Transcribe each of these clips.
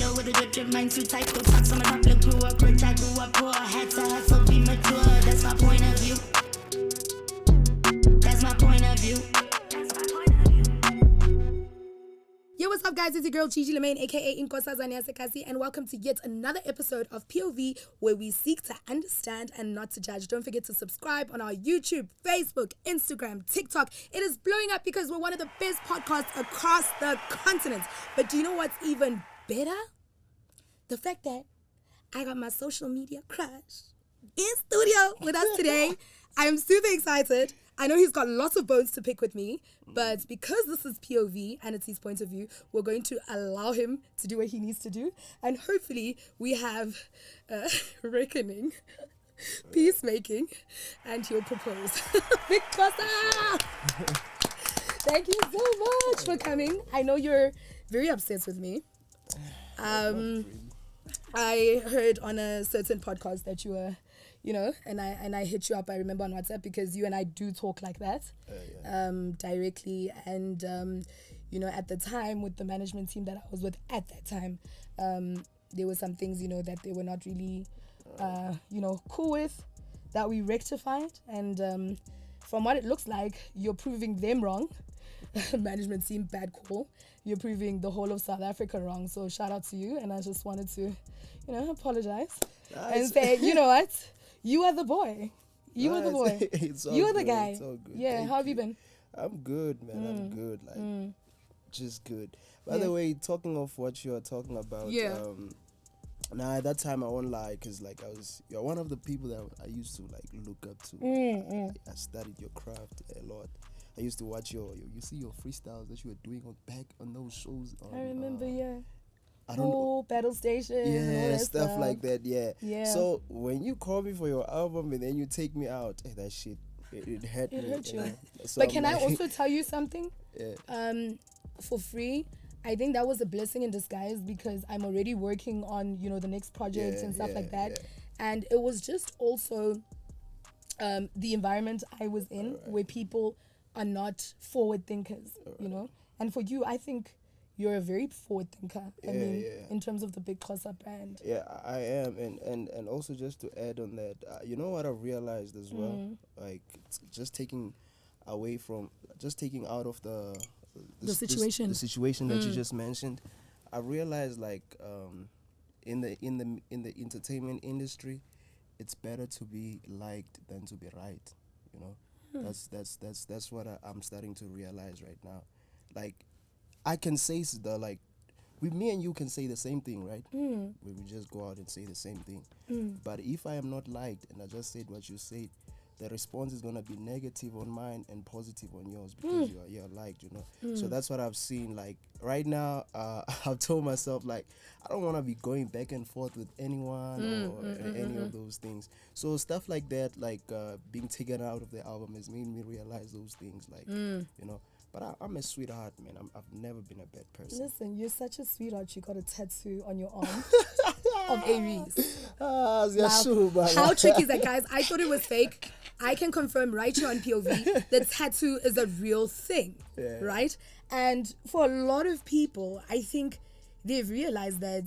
Studio with a drip, mine too tight. Go socks on my top, look grew up rich, I grew up poor. Had to hustle, be mature, that's my point of view. That's my point of view. Yo, what's up, guys? It's your girl Gigi Lemaine, aka Xhosa, and welcome to yet another episode of POV, where we seek to understand and not to judge. Don't forget to subscribe on our YouTube, Facebook, Instagram, TikTok. It is blowing up because we're one of the best podcasts across the continent. But do you know what's even better? The fact that I got my social media crush in studio with us today. I am super excited. I know he's got lots of bones to pick with me, but because this is POV and it's his point of view, we're going to allow him to do what he needs to do. And hopefully we have reckoning, peacemaking, and he'll propose. Big Xhosa! Thank you so much for coming. I know you're very obsessed with me. I heard on a certain podcast that you were, and I hit you up, I remember, on WhatsApp, because you and I do talk like that, directly. And, at the time, with the management team that I was with at that time, there were some things, that they were not really, cool with, that we rectified. And from what it looks like, you're proving them wrong. Management team, bad call. You're proving the whole of South Africa wrong. So shout out to you. And I just wanted to, apologize and say, you know what? You are the boy. You are the boy. You are the guy. It's all good. Yeah. How have you been? I'm good, man. I'm good. Just good. By the way, talking of what you are talking about. Yeah. At that time I won't lie, because you're one of the people that I used to look up to. I studied your craft a lot. I used to watch your freestyles that you were doing back on those shows. I remember, I don't know. Battle Station. Yeah, and all that stuff like that. Yeah. So when you call me for your album and then you take me out, that shit, it hurt me. It hurt you. So but can I also tell you something? Yeah. For free. I think that was a blessing in disguise, because I'm already working on, the next projects and stuff like that. Yeah. And it was just also the environment I was in, where people are not forward thinkers, And for you, I think you're a very forward thinker. In terms of the Big Xhosa brand. Yeah, I am. And also, just to add on that, you know what I've realized as well? Just taking out of the situation. The situation that you just mentioned, I realized in the entertainment industry, it's better to be liked than to be right. That's what I'm starting to realize right now. I can say with me and you can say the same thing, right? We just go out and say the same thing. But if I am not liked and I just said what you said, the response is gonna be negative on mine and positive on yours, because you're liked, So that's what I've seen. Right now, I've told myself I don't want to be going back and forth with anyone or any of those things. So stuff like that, being taken out of the album, has made me realize those things, But I'm a sweetheart, man. I've never been a bad person. Listen, you're such a sweetheart. You got a tattoo on your arm of Aries. How tricky is that, guys? I thought it was fake. I can confirm right here on POV, the tattoo is a real thing, right? And for a lot of people, I think they've realized that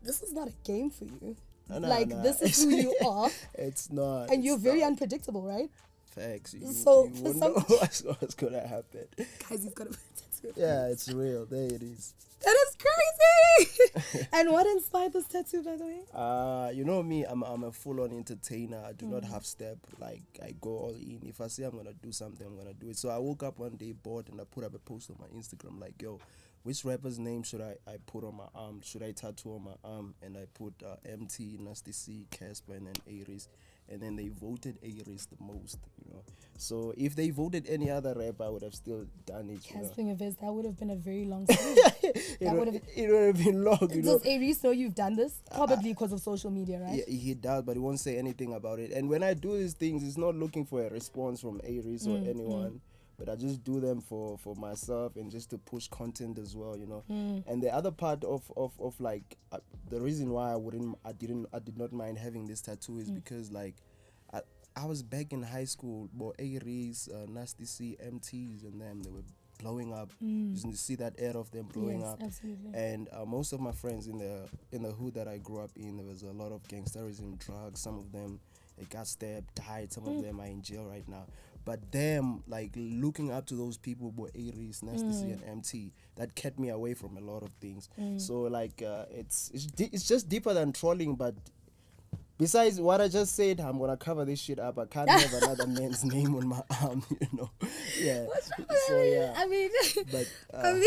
this is not a game for you. No. This is who you are. It's not. And you're very unpredictable, right? Facts. You won't know what's gonna happen. Guys, he's got a tattoo. Yeah, it's real. There it is. That is crazy. And what inspired this tattoo, by the way? You know me, I'm a full-on entertainer. I do not half step. I go all in. If I say I'm gonna do something, I'm gonna do it. So I woke up one day bored and I put up a post on my Instagram yo, which rapper's name should I put on my arm? Should I tattoo on my arm? And I put MT, Nasty C, Casper, and then Aries. And then they voted Aries the most, So if they voted any other rapper, I would have still done it. Casting a vest, that would have been a very long story. It would have been long, Does Aries know you've done this? Probably because of social media, right? Yeah, he does, but he won't say anything about it. And when I do these things, it's not looking for a response from Aries or anyone. But I just do them for myself and just to push content as well, And the other part of the reason why I did not mind having this tattoo is because I was back in high school, but Aries, Nasty C, MTs, and them, they were blowing up. You see that ad of them blowing Yes, up. absolutely. And most of my friends in the hood that I grew up in, there was a lot of gangsterism, drugs. Some of them they got stabbed, died. Some of them are in jail right now. But them, like looking up to those people, were Aries, Nasty C, and MT, that kept me away from a lot of things. So like it's just deeper than trolling, but. Besides what I just said, I'm gonna cover this shit up. I can't have another man's name on my arm, you know. Yeah. So yeah. I mean, But I mean,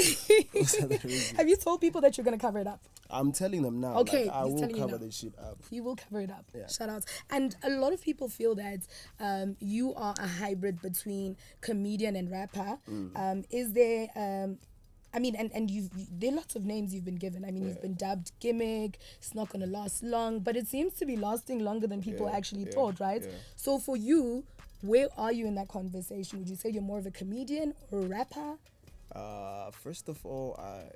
those are the reasons. have you told people that you're gonna cover it up? I'm telling them now. Okay, like, I he's will telling you cover now. this shit up. You will cover it up. Yeah. Shout outs. And a lot of people feel that you are a hybrid between comedian and rapper. Is there I mean, and there are lots of names you've been given. I mean, you've been dubbed gimmick. It's not going to last long, but it seems to be lasting longer than people actually thought, right? Yeah. So for you, where are you in that conversation? Would you say you're more of a comedian or a rapper? First of all, I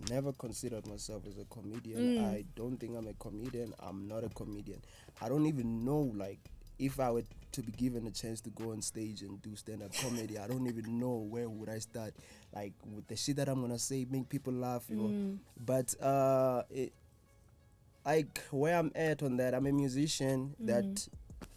never considered myself as a comedian. I don't think I'm a comedian. I'm not a comedian. I don't even know, like, if I were to be given a chance to go on stage and do stand-up comedy, I don't even know where would I start. Like, with the shit that I'm gonna say, make people laugh, you know. But like where I'm at on that, I'm a musician that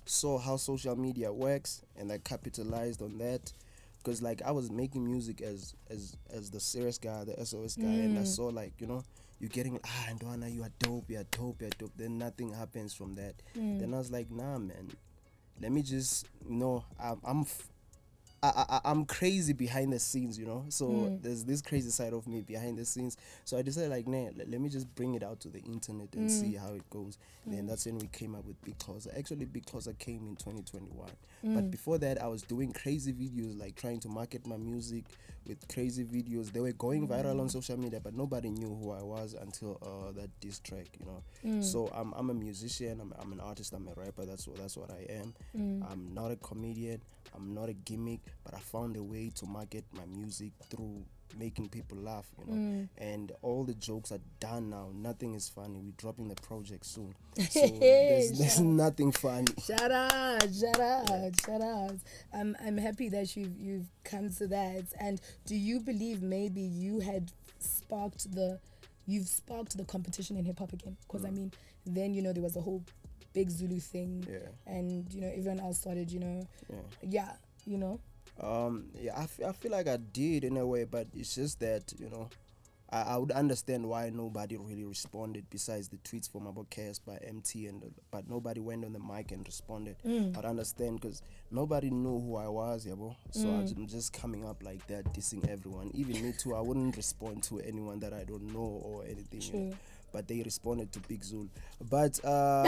saw how social media works and I capitalized on that. Because like I was making music as the serious guy, the SOS guy, and I saw, like, you know, you're getting Ndwana, you are dope, you're dope. Then nothing happens from that. Then I was like, nah, man, let me just, you know, I'm crazy behind the scenes, you know. So there's this crazy side of me behind the scenes. So I decided, like, nah, let me just bring it out to the internet and see how it goes. Then that's when we came up with Big Xhosa. Actually, Big Xhosa came in 2021. But before that, I was doing crazy videos, like trying to market my music with crazy videos. They were going viral on social media, but nobody knew who I was until that diss track, you know. So I'm a musician. I'm an artist. I'm a rapper. That's what I am. I'm not a comedian. I'm not a gimmick, but I found a way to market my music through making people laugh, you know. And all the jokes are done now. Nothing is funny. We're dropping the project soon, so there's nothing funny. Shout out. I'm happy that you've come to that. And do you believe maybe you had sparked the competition in hip hop again? Because I mean, then, you know, there was a whole Big Zulu thing, and, you know, everyone else started, you know, you know. I feel like I did in a way, but it's just that, you know, I would understand why nobody really responded besides the tweets from Abocast by MT, but nobody went on the mic and responded. I'd understand because nobody knew who I was, so I'm just coming up like that, dissing everyone. Even me too, I wouldn't respond to anyone that I don't know or anything. You know? But they responded to Big Zul. But I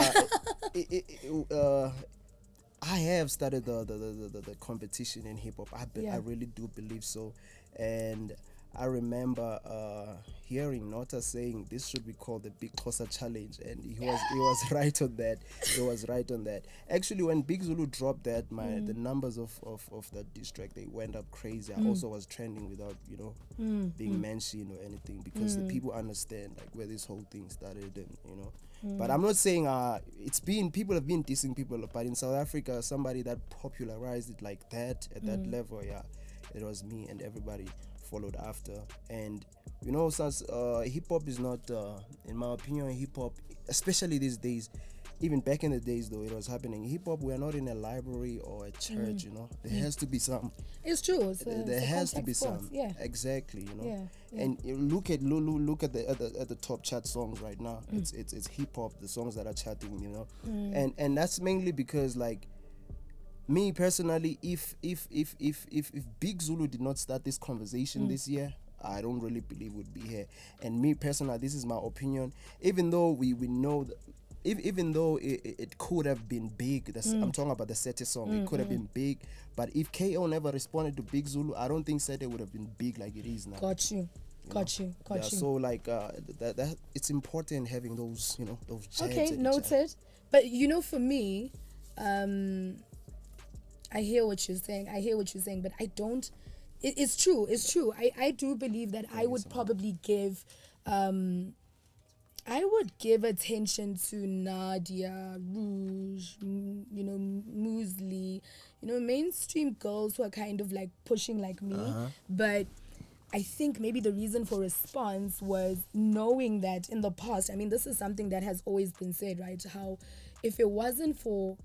have started the competition in hip hop. I really do believe so, and I remember hearing Nota saying this should be called the Big Xhosa Challenge, and he was right on that. He was right on that. Actually, when Big Zulu dropped that, the numbers of that diss track, they went up crazy. I also was trending without, you know, being mentioned or anything, because the people understand, like, where this whole thing started, and, you know. But I'm not saying people have been dissing people, but in South Africa, somebody that popularized it like that at that level, it was me, and everybody followed after. And, you know, since hip hop is not, in my opinion, hip hop, especially these days, even back in the days though it was happening, hip hop, we are not in a library or a church, you know. There has to be some. It's true. There has to be some. Yeah. Exactly, you know. Yeah. And you look at the top chart songs right now. It's hip hop, the songs that are charting, you know. And that's mainly because, like, me personally, if Big Zulu did not start this conversation this year, I don't really believe we'd be here. And me personally, this is my opinion. Even though we know that, even though it could have been big, I'm talking about the Sete song, it could have been big, but if KO never responded to Big Zulu, I don't think Sete would have been big like it is now. Got you. So, like, that it's important having those, you know, those jabs. Okay, noted. But, you know, for me, I hear what you're saying, but I don't. It's true. I do believe that I would probably give. I would give attention to Nadia, Rouge, you know, Muesli, you know, mainstream girls who are kind of like pushing like me. But I think maybe the reason for response was knowing that in the past, I mean, this is something that has always been said, right? How if it wasn't for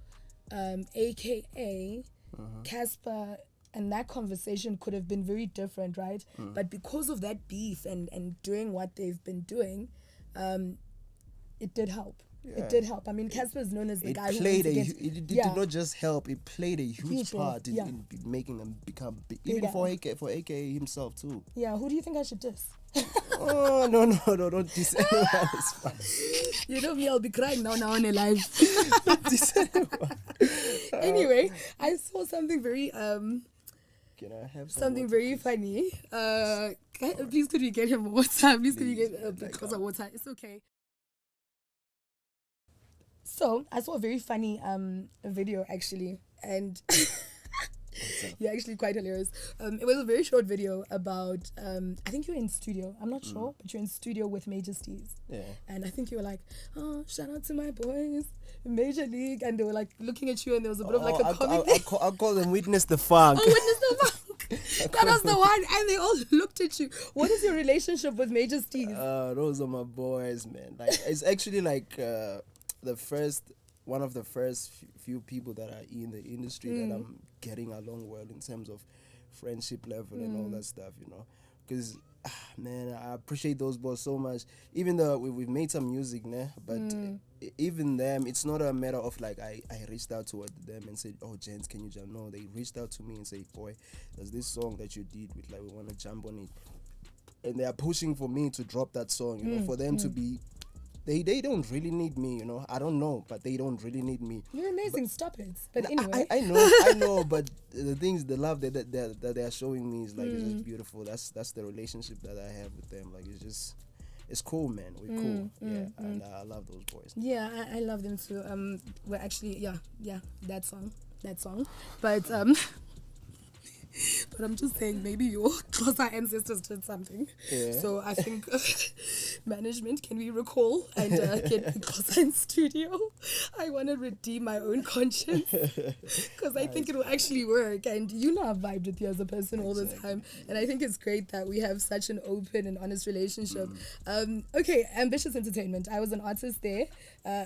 AKA, Casper, and that conversation could have been very different, right? But because of that beef and doing what they've been doing, it did help. Yeah. It did help. I mean, Casper is known as the guy who played went a against... it did not just help, it played a huge role, part in making them become big. Bigger. Even for AKA himself too. Yeah, who do you think I should diss? Oh no, don't diss anyone. It's fine. You know me, I'll be crying now on a live. Don't diss anyone. Anyway, I saw something very Can I have something water, very please? funny. Please could we get him water? Please could we Please, get man, because of water? It's okay. So I saw a very funny video actually, and you're actually quite hilarious. It was a very short video about I think you were in studio. I'm not sure, but you're in studio with Major Steez. Yeah. And I think you were like, oh, shout out to my boys, Major League, and they were like looking at you, and there was a bit of like a comment. I'll call them Witness the Funk. Oh, Witness the Funk. That was the one, and they all looked at you. What is your relationship with Major Steez? Those are my boys, man. Like it's actually like one of the first few people that are in the industry that I'm getting along well in terms of friendship level and all that stuff, you know. Because man, I appreciate those boys so much. Even though we've made some music, né? But even them, it's not a matter of like I reached out to them and said, oh, gents, can you jump? No, they reached out to me and said, boy, there's this song that you did with, like, we want to jump on it. And they are pushing for me to drop that song, you know, for them to be... They don't really need me, you know. I don't know, but they don't really need me. You're amazing. Stop it. But anyway. I know, but the love that they are showing me is like it's just beautiful. That's the relationship that I have with them. Like it's cool, man. We're cool, and I love those boys. Yeah, I love them too. We're actually that song, but But I'm just saying, maybe your Xhosa ancestors did something. Yeah. So I think management, can we recall and get Xhosa in studio? I want to redeem my own conscience because I think it will actually work. And you know I've vibed with you as a person all the time. And I think it's great that we have such an open and honest relationship. Okay, Ambitious Entertainment. I was an artist there.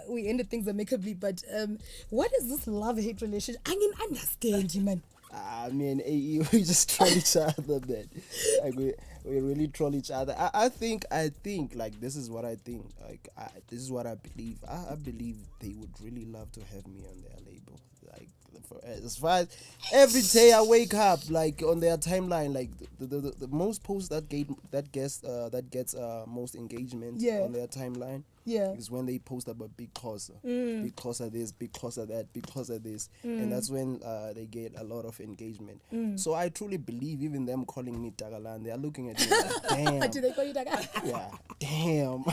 We ended things amicably. But what is this love-hate relationship? I mean, understand you, man. I mean, we just troll each other, man. Like we really troll each other. I think like this is what I think. Like this is what I believe. I believe they would really love to have me on their label. Like as far as every day I wake up, like on their timeline, like the most posts that gets most engagement on their timeline. Yeah. Is when they post about Big Xhosa, Big Xhosa this, Big Xhosa that, Big Xhosa this, and that's when they get a lot of engagement. So I truly believe even them calling me Tagalan, they are looking at me like, damn. Do they call you Tagalan? Yeah, damn.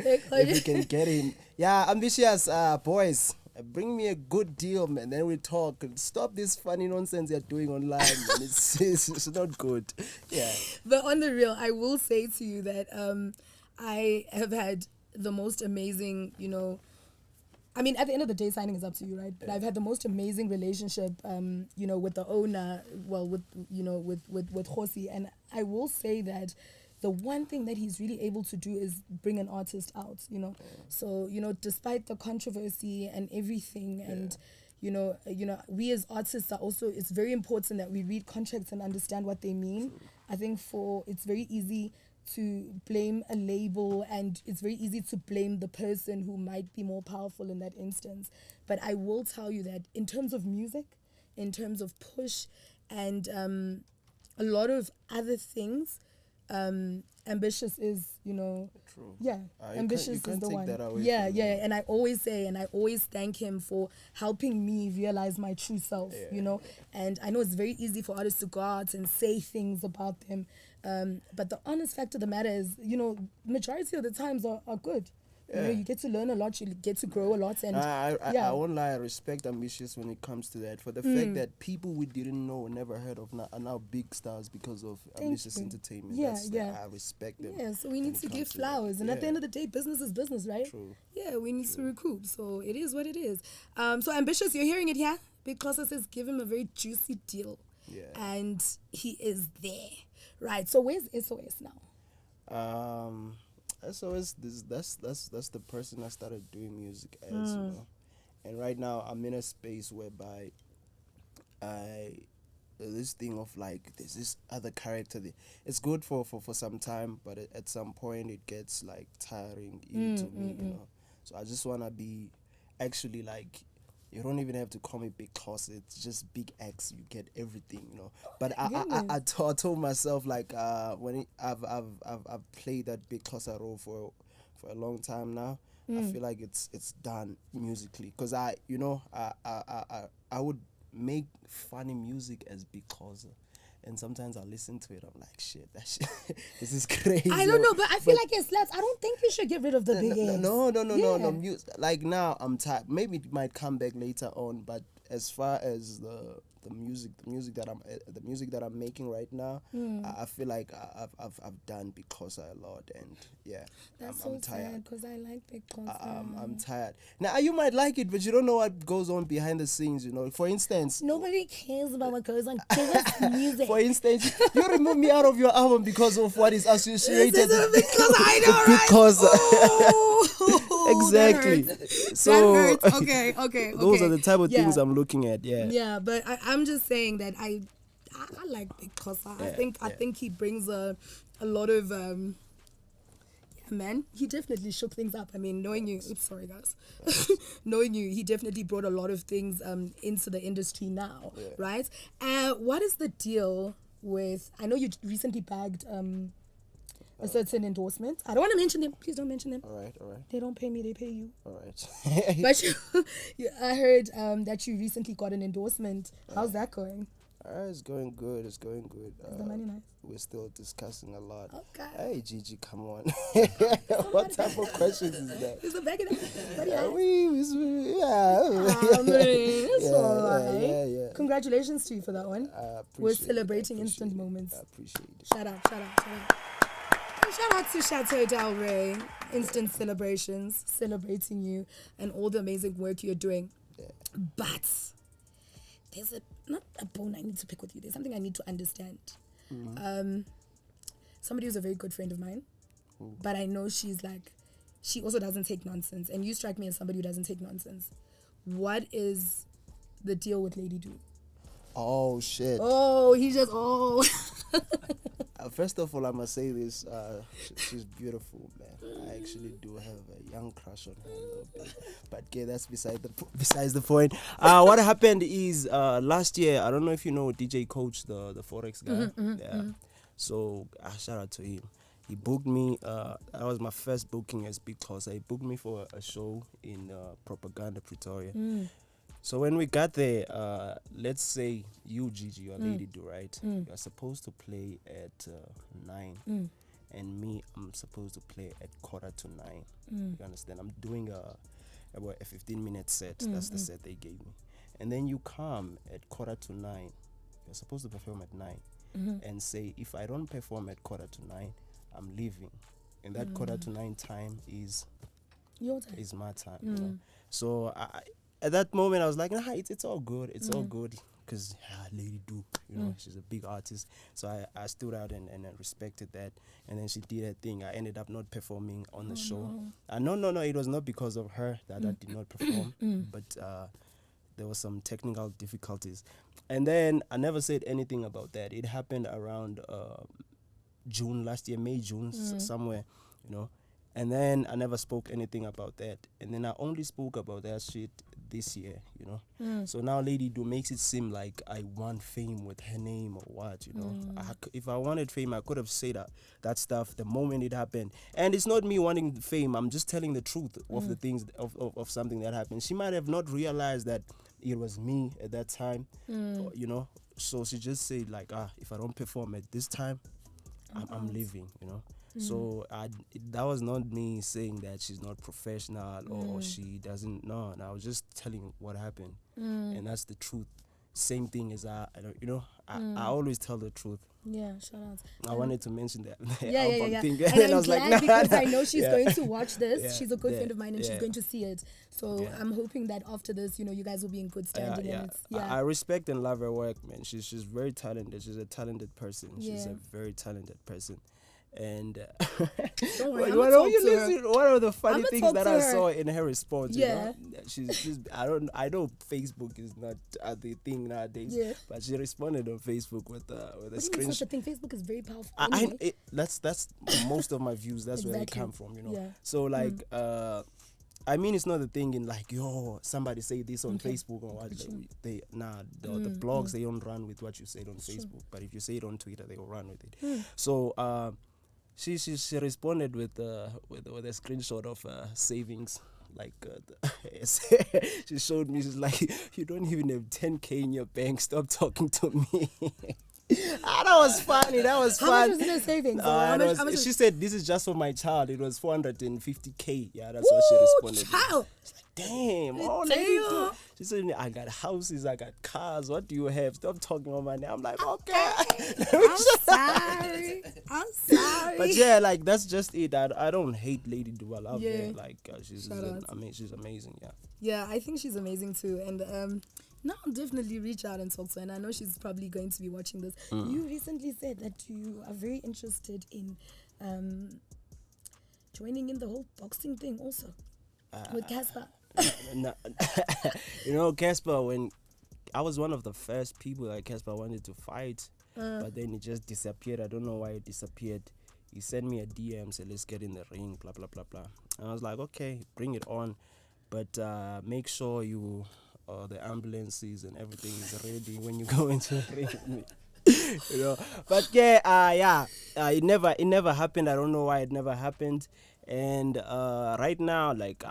They call If you- we can get him. Yeah, Ambitious boys. Bring me a good deal, man. Then we talk. Stop this funny nonsense you're doing online, man. It's not good. Yeah. But on the real, I will say to you that I have had the most amazing, I mean, at the end of the day, signing is up to you, right? But I've had the most amazing relationship, with the owner, with Xhosi. And I will say that the one thing that he's really able to do is bring an artist out, So, despite the controversy and everything and, we as artists are also, it's very important that we read contracts and understand what they mean. I think it's very easy to blame a label and it's very easy to blame the person who might be more powerful in that instance. But I will tell you that in terms of music, in terms of push and a lot of other things, Ambitious is, True. yeah, Ambitious you can't is the take one. that away Yeah, from yeah, him. and I always say, and I always thank him for helping me realize my true self, And I know it's very easy for artists to go out and say things about them, but the honest fact of the matter is, majority of the times are good. You get to learn a lot, you get to grow a lot, and I won't lie, I respect Ambitious when it comes to that. For the fact that people we didn't know, never heard of, are now big stars because of Ambitious you. Entertainment. Yeah, I respect them. Yeah, so we need when to it give comes to that. flowers, and at the end of the day, business is business, right? True. Yeah, we need to recoup, so it is what it is. So Ambitious, you're hearing it here? Big Xhosa says give him a very juicy deal. Yeah. And he is there. Right. So where's SOS now? SOS, that's the person I started doing music as, you know. And right now I'm in a space whereby this thing of like there's this other character there. It's good for some time, but at some point it gets like tiring even to me, you know. So I just wanna be actually like, you don't even have to call me Big Xhosa. It's just Big X. You get everything, you know. But I told myself like when I've played that Big Xhosa role for a long time now. I feel like it's done musically, because I would make funny music as Big Xhosa. And sometimes I listen to it, I'm like, shit, that shit, this is crazy. I don't know, but I feel like it slaps. I don't think you should get rid of the big X. No. Like now, I'm tired. Maybe it might come back later on, but as far as the music that I'm making right now, I feel like I've done Big Xhosa a lot, and yeah, That's I'm so tired. sad because I like Big Xhosa. I'm tired. Now you might like it, but you don't know what goes on behind the scenes. You know, for instance, Nobody cares about what goes on. Give us music. for instance, you remove me out of your album because of what is associated with Big Xhosa, I know, Big right? Xhosa. Oh, Exactly. That hurts. So That hurts. Okay. those are the type of Yeah. things I'm looking at. Yeah. Yeah, but I'm just saying that I like Big Xhosa. I think he brings a lot of man, he definitely shook things up. I mean, knowing you, oops, sorry guys, knowing you, he definitely brought a lot of things into the industry now, right? What is the deal with? I know you recently bagged a certain endorsement. I don't want to mention them. Please don't mention them. All right. They don't pay me. They pay you. All right. But I heard that you recently got an endorsement. How's that going? It's going good. Is the money nice? We're still discussing a lot. Okay. Hey, Gigi, come on. What type of questions is that? Is it back in It's all right. Yeah. Congratulations to you for that one. We're celebrating instant moments. I appreciate it. Shout out. And shout out to Chateau Del Rey. Instant celebrations, celebrating you and all the amazing work you're doing. Yeah. But there's not a bone I need to pick with you. There's something I need to understand. Somebody who's a very good friend of mine, but I know she also doesn't take nonsense. And you strike me as somebody who doesn't take nonsense. What is the deal with Lady Do? Oh, shit. Oh, he just, First of all, I must say this. She's beautiful, man. I actually do have a young crush on her a little bit. But okay, that's besides the point. What happened is last year, I don't know if you know DJ Coach, the Forex guy. So shout out to him. He booked me. That was my first booking as Big Xhosa. He booked me for a show in Propaganda, Pretoria. So when we got there, let's say you, Gigi, you're Lady Do, right? You're supposed to play at 9. And me, I'm supposed to play at 9:15. You understand? I'm doing about a 15-minute set. That's the set they gave me. And then you come at 9:15. You're supposed to perform at 9. And say, if I don't perform at 9:15, I'm leaving. And that 9:15 time is your time. Is my time. You know? So at that moment, I was like, nah, it's all good. It's all good. Because Lady Do, you know, she's a big artist. So I stood out and I respected that. And then she did her thing. I ended up not performing on the show. No, it was not because of her that I did not perform. But there was some technical difficulties. And then I never said anything about that. It happened around June last year, May, June, somewhere, you know. And then I never spoke anything about that. And then I only spoke about that shit this year, you know. So now Lady Do makes it seem like I want fame with her name or what, you know. If I wanted fame, I could have said that stuff the moment it happened. And it's not me wanting fame. I'm just telling the truth of the things, of something that happened. She might have not realized that it was me at that time, you know. So she just said like, if I don't perform at this time, I'm leaving, you know. So that was not me saying that she's not professional or she doesn't. No, I was just telling what happened, and that's the truth. same thing as I don't, I always tell the truth. Yeah, shout out. I wanted to mention that the Yeah. album thing, And then I'm I was like, glad nah, because nah. I know she's Yeah. going to watch this. Yeah, She's a good yeah, friend of mine and she's yeah. going to see it. So Yeah. I'm hoping that after this, you guys will be in good standing. Yeah. And it's, I respect and love her work, man. She's very talented. She's a talented person. She's Yeah. a very talented person. And Don't worry, what, I'ma what, talk to her. what are the funny I'ma things talk that to I her. saw in her response? Yeah. You know? She's I know Facebook is not the thing nowadays. Yeah. But she responded on Facebook with a What do you mean such a screenshot. thing? Facebook is very powerful. I Anyway. that's most of my views. That's where they Exactly. come from, you know. Yeah. So like I mean, it's not a thing in like, yo, somebody say this on Okay. Facebook or what. The blogs, they don't run with what you said on Facebook. But if you say it on Twitter, they will run with it. So she responded with a screenshot of savings. Like she showed me, she's like, you don't even have 10K in your bank. Stop talking to me. That was funny. That was How fun. much was in her savings? How much she said this is just for my child. It was 450K. Yeah, that's what she responded. Child. Damn, oh, Damn. lady, dude. She said, I got houses, I got cars. What do you have? Stop talking on my name. I'm like, okay. I'm sorry. But yeah, like that's just it. I don't hate Lady Du. I love Yeah. her. Like she's she's amazing. Yeah. Yeah, I think she's amazing too. And now I'll definitely reach out and talk to her. And I know she's probably going to be watching this. You recently said that you are very interested in joining in the whole boxing thing also with Casper. No, you know, Casper, when I was one of the first people that Casper wanted to fight, but then it just disappeared. I don't know why it disappeared. He sent me a DM, said, let's get in the ring, blah, blah, blah, blah. And I was like, okay, bring it on. But make sure you, the ambulances and everything is ready when you go into the ring with me. You know, but it never happened. I don't know why it never happened. And right now, like,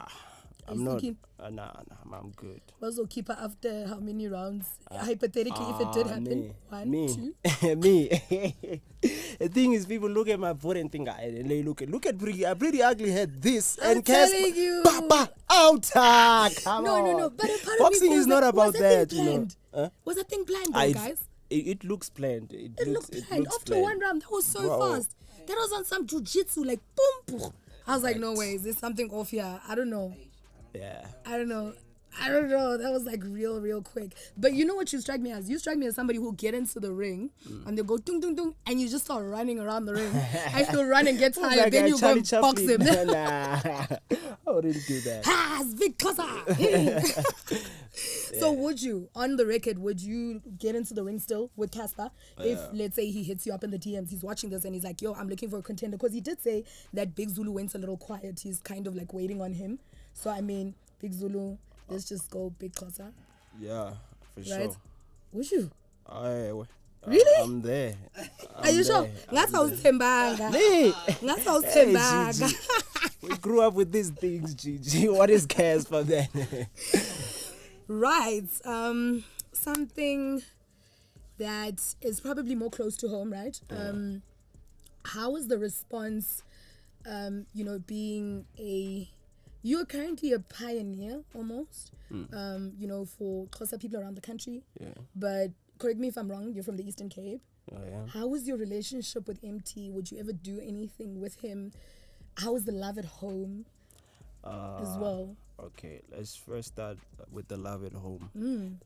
I'm not. I'm good. Was keeper after how many rounds? Hypothetically, if it did happen, me. 1, 2. Me. The thing is, people look at my body and think, they look at pretty ugly head. This I'm and Casper, telling you. out. Come on. No. But a part of me boxing feels is not like, about was that that, thing you know. planned? Huh? Was that thing planned, though, guys? It looks planned. It looked planned. After planned. one round, that was so Bro. fast. That was on some jujitsu, like boom, boom. I was like, no way, is there something off here? I don't know. Yeah. I don't know. That was like real quick. But you know what you strike me as? You strike me as somebody who'll get into the ring and they'll go dung dung dung and you just start running around the ring. And you'll run and get tired, Like then you go Charlie and box him. Chaplin. Nah. I wouldn't do that. Ha! It's big So would you, on the record, would you get into the ring still with Casper? If, let's say, he hits you up in the DMs, he's watching this and he's like, yo, I'm looking for a contender. Because he did say that Big Zulu went a little quiet. He's kind of like waiting on him. So, I mean, Big Zulu, let's just go Big Xhosa. Yeah, for Right? sure. Would you? Really? I'm there. Are you sure? That's how Tembanga. Me. That's how Hey, Tembanga. Gigi. We grew up with these things, Gigi. What is Casper then? Right. Something that is probably more close to home, right? How is the response, being you're currently a pioneer almost, for Xhosa people around the country. Yeah. But correct me if I'm wrong, you're from the Eastern Cape. Oh, yeah. How is your relationship with MT? Would you ever do anything with him? How is the love at home as well? Okay, let's first start with the love at home.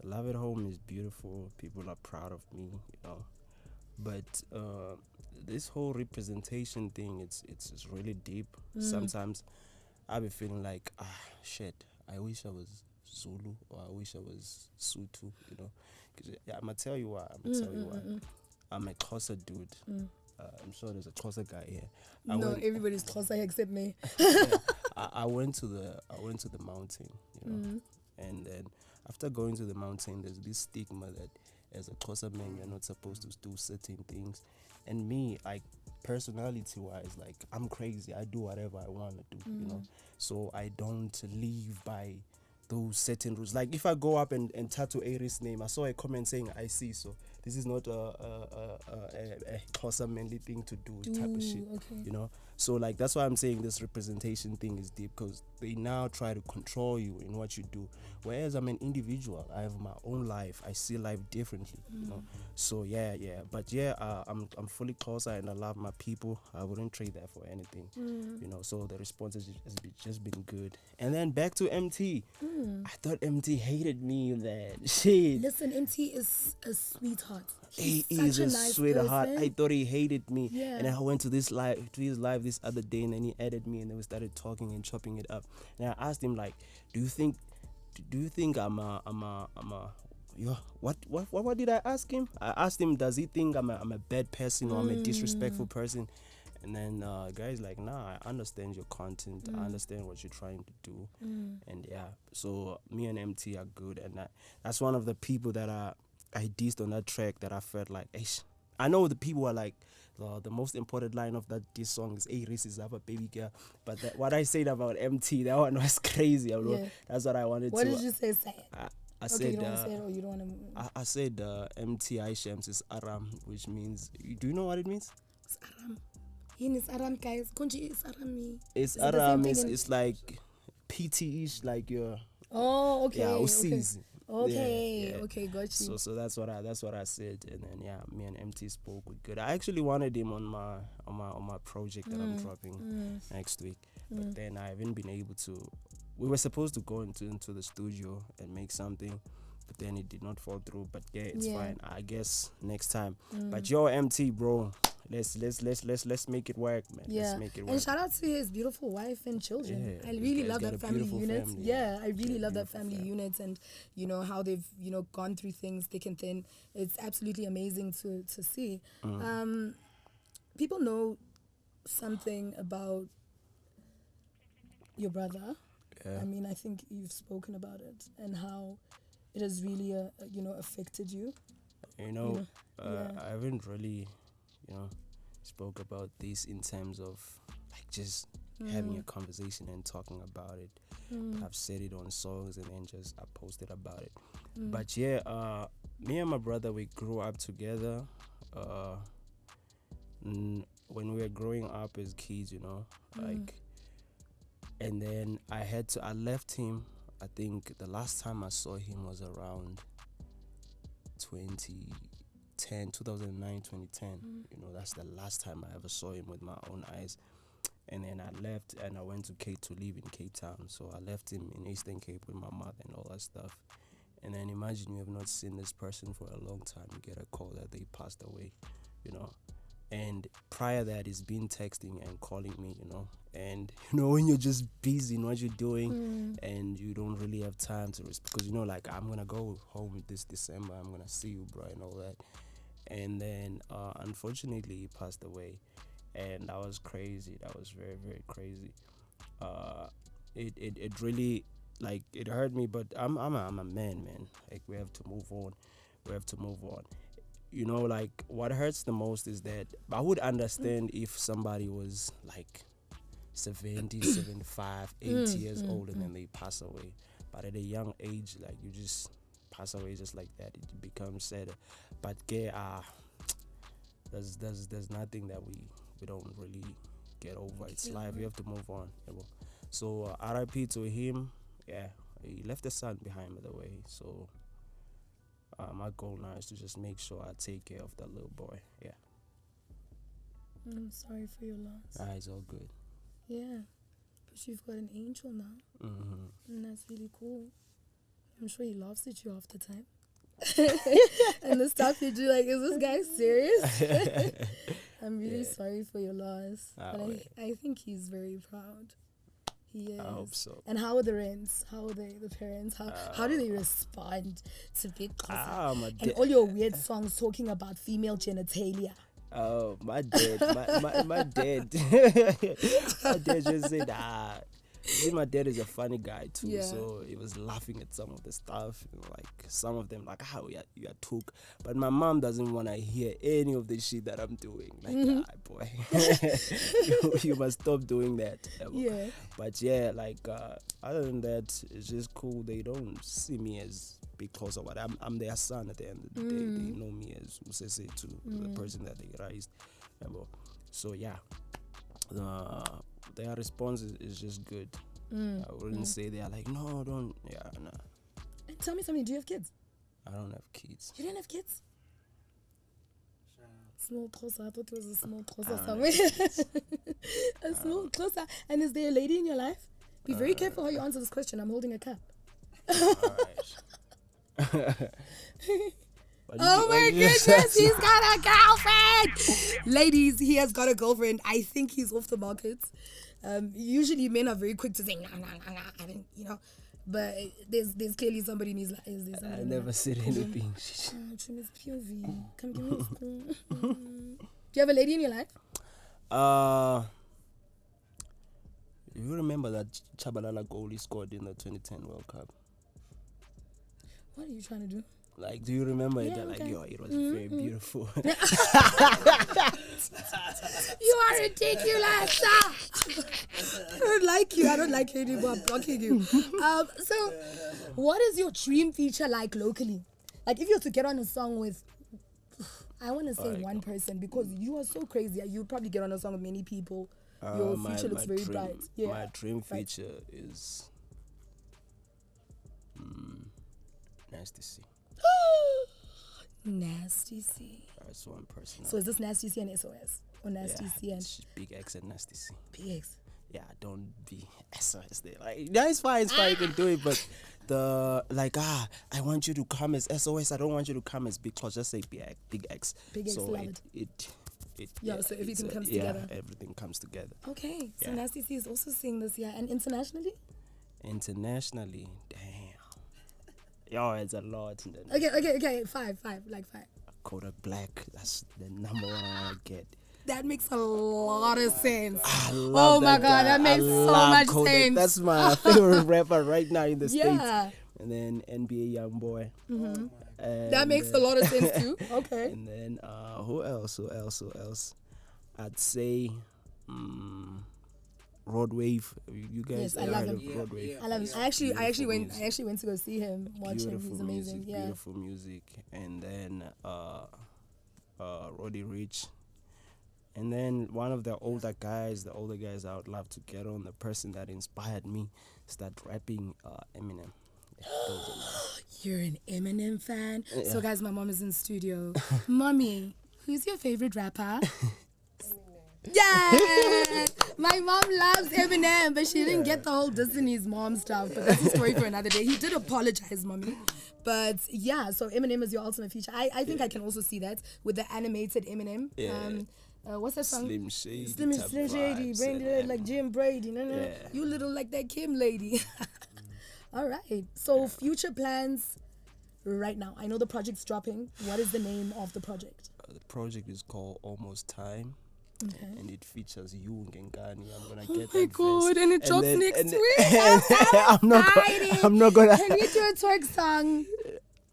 The love at home is beautiful. People are proud of me, you know. But this whole representation thing, it's really deep. Sometimes I'll be feeling like, shit, I wish I was Zulu or I wish I was Sutu, you know. 'Cause, yeah, I'm gonna tell you why. I'm a Xhosa dude. I'm sure there's a Xhosa guy here. Everybody's Xhosa except me. I went to the mountain, you know, and then after going to the mountain, there's this stigma that as a Xhosa man, you're not supposed to do certain things. And me, like, personality-wise, like, I'm crazy. I do whatever I want to do, you know. So I don't live by those certain rules. Like, if I go up and tattoo Aries' name, I saw a comment saying, I see, so this is not a Xhosa manly thing to do type of shit, Okay. you know. So like that's why I'm saying this representation thing is deep, because they now try to control you in what you do, whereas I'm an individual. I have my own life. I see life differently, you know. So yeah, but I'm fully Xhosa and I love my people. I wouldn't trade that for anything, you know. So the response has just been good. And then back to MT. I thought MT hated me, man. Shit. Listen, MT is a sweetheart. He He's is such a a nice sweetheart. person. I thought he hated me. Yeah. And then I went to his live this other day, and then he added me, and then we started talking and chopping it up. And I asked him, like, do you think I'm a yo, what did I ask him? I asked him, does he think I'm a bad person or I'm a disrespectful person? And then guys like, nah, I understand your content. I understand what you're trying to do. And yeah, so me and MT are good, and that's one of the people that I dissed on that track that I felt like, I know the people are like, the most important line of this song is, "Hey, race is up a baby girl," but what I said about MT, that one was crazy, bro. Yeah. That's what I wanted What to. did you say? Say it. I Okay, said, you don't want to say it, or you don't want to. I said MT Shams is Aram, which means, do you know what it means? It's Aram. It's Aram, guys. Kunji is Arami. It's Is it the same Aram. thing in- It's like PT-ish, like your Oh, okay. yeah, okay. Usiz. Okay, Yeah. okay, got you. So that's what I said, and then yeah, me and MT spoke with good. I actually wanted him on my project that I'm dropping next week, but then I haven't been able to. We were supposed to go into the studio and make something, but then it did not fall through. But yeah, it's fine. I guess next time. But yo, MT, bro, let's make it work, man. Yeah, Let's make it work. and shout out to his beautiful wife and children. Yeah, I this really guy's love got that a family beautiful unit. family. Yeah, I really Yeah, love that beautiful family family. unit, and you know how they've gone through things thick and thin. It's absolutely amazing to see. People know something about your brother. Yeah. I mean, I think you've spoken about it and how it has really affected you. I haven't really, spoke about this in terms of like just having a conversation and talking about it. I've said it on songs and then just I posted about it. But yeah, me and my brother, we grew up together. When we were growing up as kids, like, and then I left him. I think the last time I saw him was around 2009, 2010. That's the last time I ever saw him with my own eyes. And then I left and I went to live in Cape Town. So I left him in Eastern Cape with my mother and all that stuff. And then imagine you have not seen this person for a long time. You get a call that they passed away, And prior that, he's been texting and calling me, And, when you're just busy in what you're doing and you don't really have time to because, like, I'm going to go home this December. I'm going to see you, bro, and all that. And then, unfortunately, he passed away. And that was crazy. That was very, very crazy. It really, like, it hurt me, but I'm a man. Like, we have to move on. Like, what hurts the most is that I would understand if somebody was like 70, 75, 80 years old and then they pass away. But at a young age, like, you just pass away just like that. It becomes sadder. But there's nothing that we don't really get over. It's life. You have to move on. So RIP to him. Yeah, he left a son behind, by the way. So my goal now is to just make sure I take care of that little boy. Yeah. I'm sorry for your loss. It's all good. Yeah, but you've got an angel now, and that's really cool. I'm sure he laughs at you half the time. And the stuff you do, like, is this guy serious? I'm really sorry for your loss, but I think he's very proud. He is. I hope so. And how are the rents? How are the parents? How do they respond to Big Xhosa? And all your weird songs talking about female genitalia. Oh, my dad. My dad. My dad just said, See, my dad is a funny guy too, so he was laughing at some of the stuff, like some of them, like how you are took. But my mom doesn't want to hear any of the shit that I'm doing. Like, boy, you must stop doing that. Yeah. But yeah, like other than that, it's just cool. They don't see me as Big Xhosa, but I'm their son at the end of the day. They know me as Xhosa too, the person that they raised. So yeah. their response is just good. I wouldn't say they are like, no, don't. Yeah, nah. And tell me something. Do you have kids? I don't have kids. You didn't have kids? Small Xhosa. I thought it was a small Xhosa somewhere. A small Xhosa. And is there a lady in your life? Be very careful how you answer this question. I'm holding a cup. Alright. Oh my goodness, he's got a girlfriend! Ladies, he has got a girlfriend. I think he's off the market. Usually men are very quick to say, nah, I don't, you know. But there's clearly somebody in his life. I never said anything. Trim is POV. Come give me a spoon. Do you have a lady in your life? You remember that Chabalala goal he scored in the 2010 World Cup? What are you trying to do? Like, do you remember it? Yeah, Like, okay. yo, it was very beautiful. You are ridiculous. I don't like you. I don't like you anymore. I'm blocking you. So, what is your dream feature like locally? Like, if you were to get on a song with, I want to say one person, because you are so crazy. You'd probably get on a song with many people. Your future looks very bright. Yeah. My dream feature is Nasty C. Nasty C. That's one person. So is this Nasty C and SOS? Or Nasty C and Big X and Nasty C. Big X? Yeah, don't be SOS there. Like, yeah, it's fine, you can do it, but I want you to come as SOS, I don't want you to come as Big X, just say Big X. Big X, so love so everything comes together. Yeah, everything comes together. Okay, so Yeah. Nasty C is also singing this year. And internationally? Internationally, damn. Yo, it's a lot. Okay, five. Kodak Black, that's the number one I get. That makes a lot of sense. I love my that God, guy. that makes I so love much Kodak. sense. That's my favorite rapper right now in the Yeah. States. And then NBA Youngboy. That makes a lot of sense too. Okay. And then who else? I'd say Road Wave. You guys Yes, I love heard him. of Road Wave? I love him. I actually went to go see him, watch him. He's amazing. Yeah. Beautiful music. And then Roddy Rich. And then one of the older guys I would love to get on, the person that inspired me, start rapping, Eminem. Yeah, those are my- You're an Eminem fan? Yeah. So guys, my mom is in studio. Mommy, who's your favorite rapper? Yeah, my mom loves Eminem, but she didn't get the whole Disney's mom stuff. But that's a story for another day. He did apologize, mommy. But yeah, so Eminem is your ultimate feature. I think I can also see that with the animated Eminem. Yeah. What's that song? Slim Shady. Slim type Shady, vibes Brady, and- like Jim Brady. No. Yeah. You little like that Kim lady. All right. So future plans right now. I know the project's dropping. What is the name of the project? The project is called Almost Time. Okay. And it features you and Ngani. I'm gonna Oh get my that God, verse. and it drops then- next and- week. I'm not gonna. Can we do a twerk song?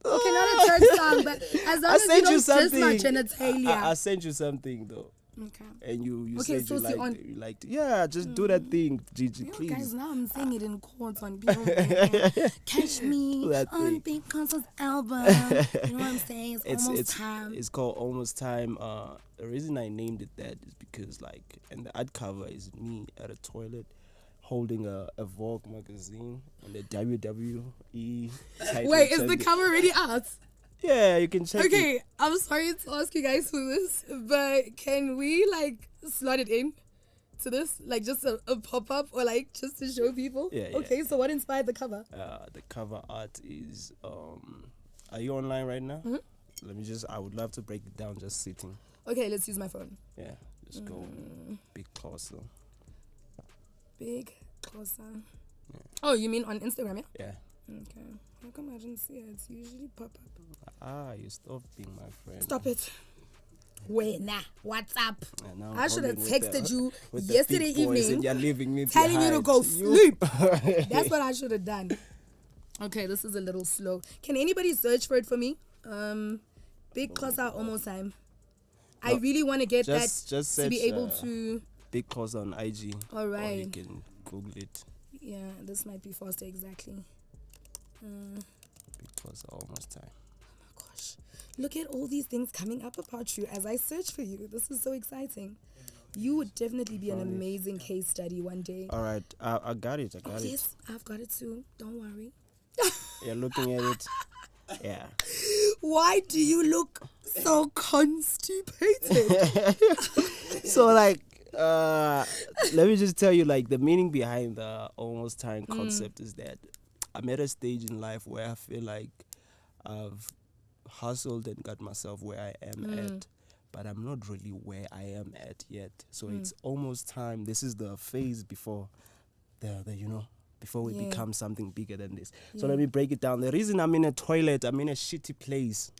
Okay, not a twerk song, but as long I as you sent you don't diss my something. genitalia. I sent you something though, Okay. and you Okay, said so you see liked on- it. You liked it. Yeah, just do that thing, Gigi, You please. guys, now I'm saying it in quotes on POV. Catch me That on thing. Big Concert's album. You know what I'm saying? It's almost time. It's called Almost Time. The reason I named it that is because and the ad cover is me at a toilet holding a Vogue magazine and the WWE title. Wait, is the cover already out? Yeah, you can check it. Okay, I'm sorry to ask you guys for this, but can we slot it in to this? Like just a pop-up or just to show people? Yeah. Okay, so what inspired the cover? The cover art is are you online right now? Mm-hmm. I would love to break it down just sitting. Okay, let's use my phone. Yeah, just go big closer. Big Xhosa. Yeah. Oh, you mean on Instagram, yeah? Yeah. Okay. How come I didn't see it? It's usually pop up. You stop being my friend. Stop it. Wait, nah. What's up? And now I should have holding with texted the- you with the yesterday big boys evening and you're leaving me telling you to behind. go sleep. That's what I should have done. Okay, this is a little slow. Can anybody search for it for me? Big Xhosa, Almost Time. I really want to get just that search, to be able to. Big close on IG. All Or right. you can Google it. Yeah, this might be faster, exactly. Big close Almost Time. Gosh, look at all these things coming up about you as I search for you. This is so exciting. You would definitely be an amazing case study one day. All right, I got it. Yes, I've got it too. Don't worry. You're looking at it. Yeah. Why do you look so constipated? So like, let me just tell you, like, the meaning behind the almost time concept is that I'm at a stage in life where I feel like I've hustled and got myself where I am at, but I'm not really where I am at yet. So it's almost time. This is the phase before the before we become something bigger than this. So let me break it down. The reason I'm in a toilet, I'm in a shitty place,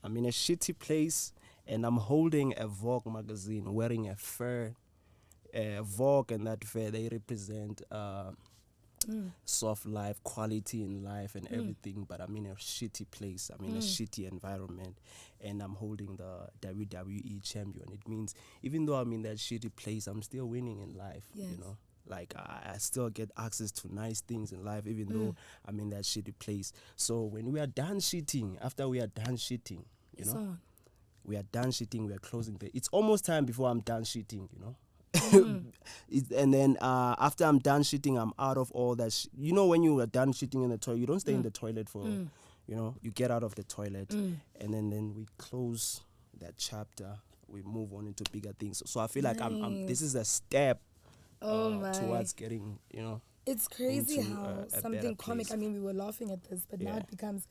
I'm in a shitty place, and I'm holding a Vogue magazine, wearing a fur. Vogue and that fur, they represent soft life, quality in life and everything, but I'm in a shitty place. I'm in a shitty environment, and I'm holding the WWE champion. It means even though I'm in that shitty place, I'm still winning in life, Like, I still get access to nice things in life, even though I'm in that shitty place. So when we are done shitting, after we are done shitting, we are done shitting, we are closing it's almost time before I'm done shitting, and then after I'm done shitting, I'm out of all that. When you are done shitting in the toilet, you don't stay in the toilet for, you get out of the toilet, and then we close that chapter. We move on into bigger things. So I feel like this is a step towards getting, It's crazy into how a something better comic, place. I mean, we were laughing at this, but now it becomes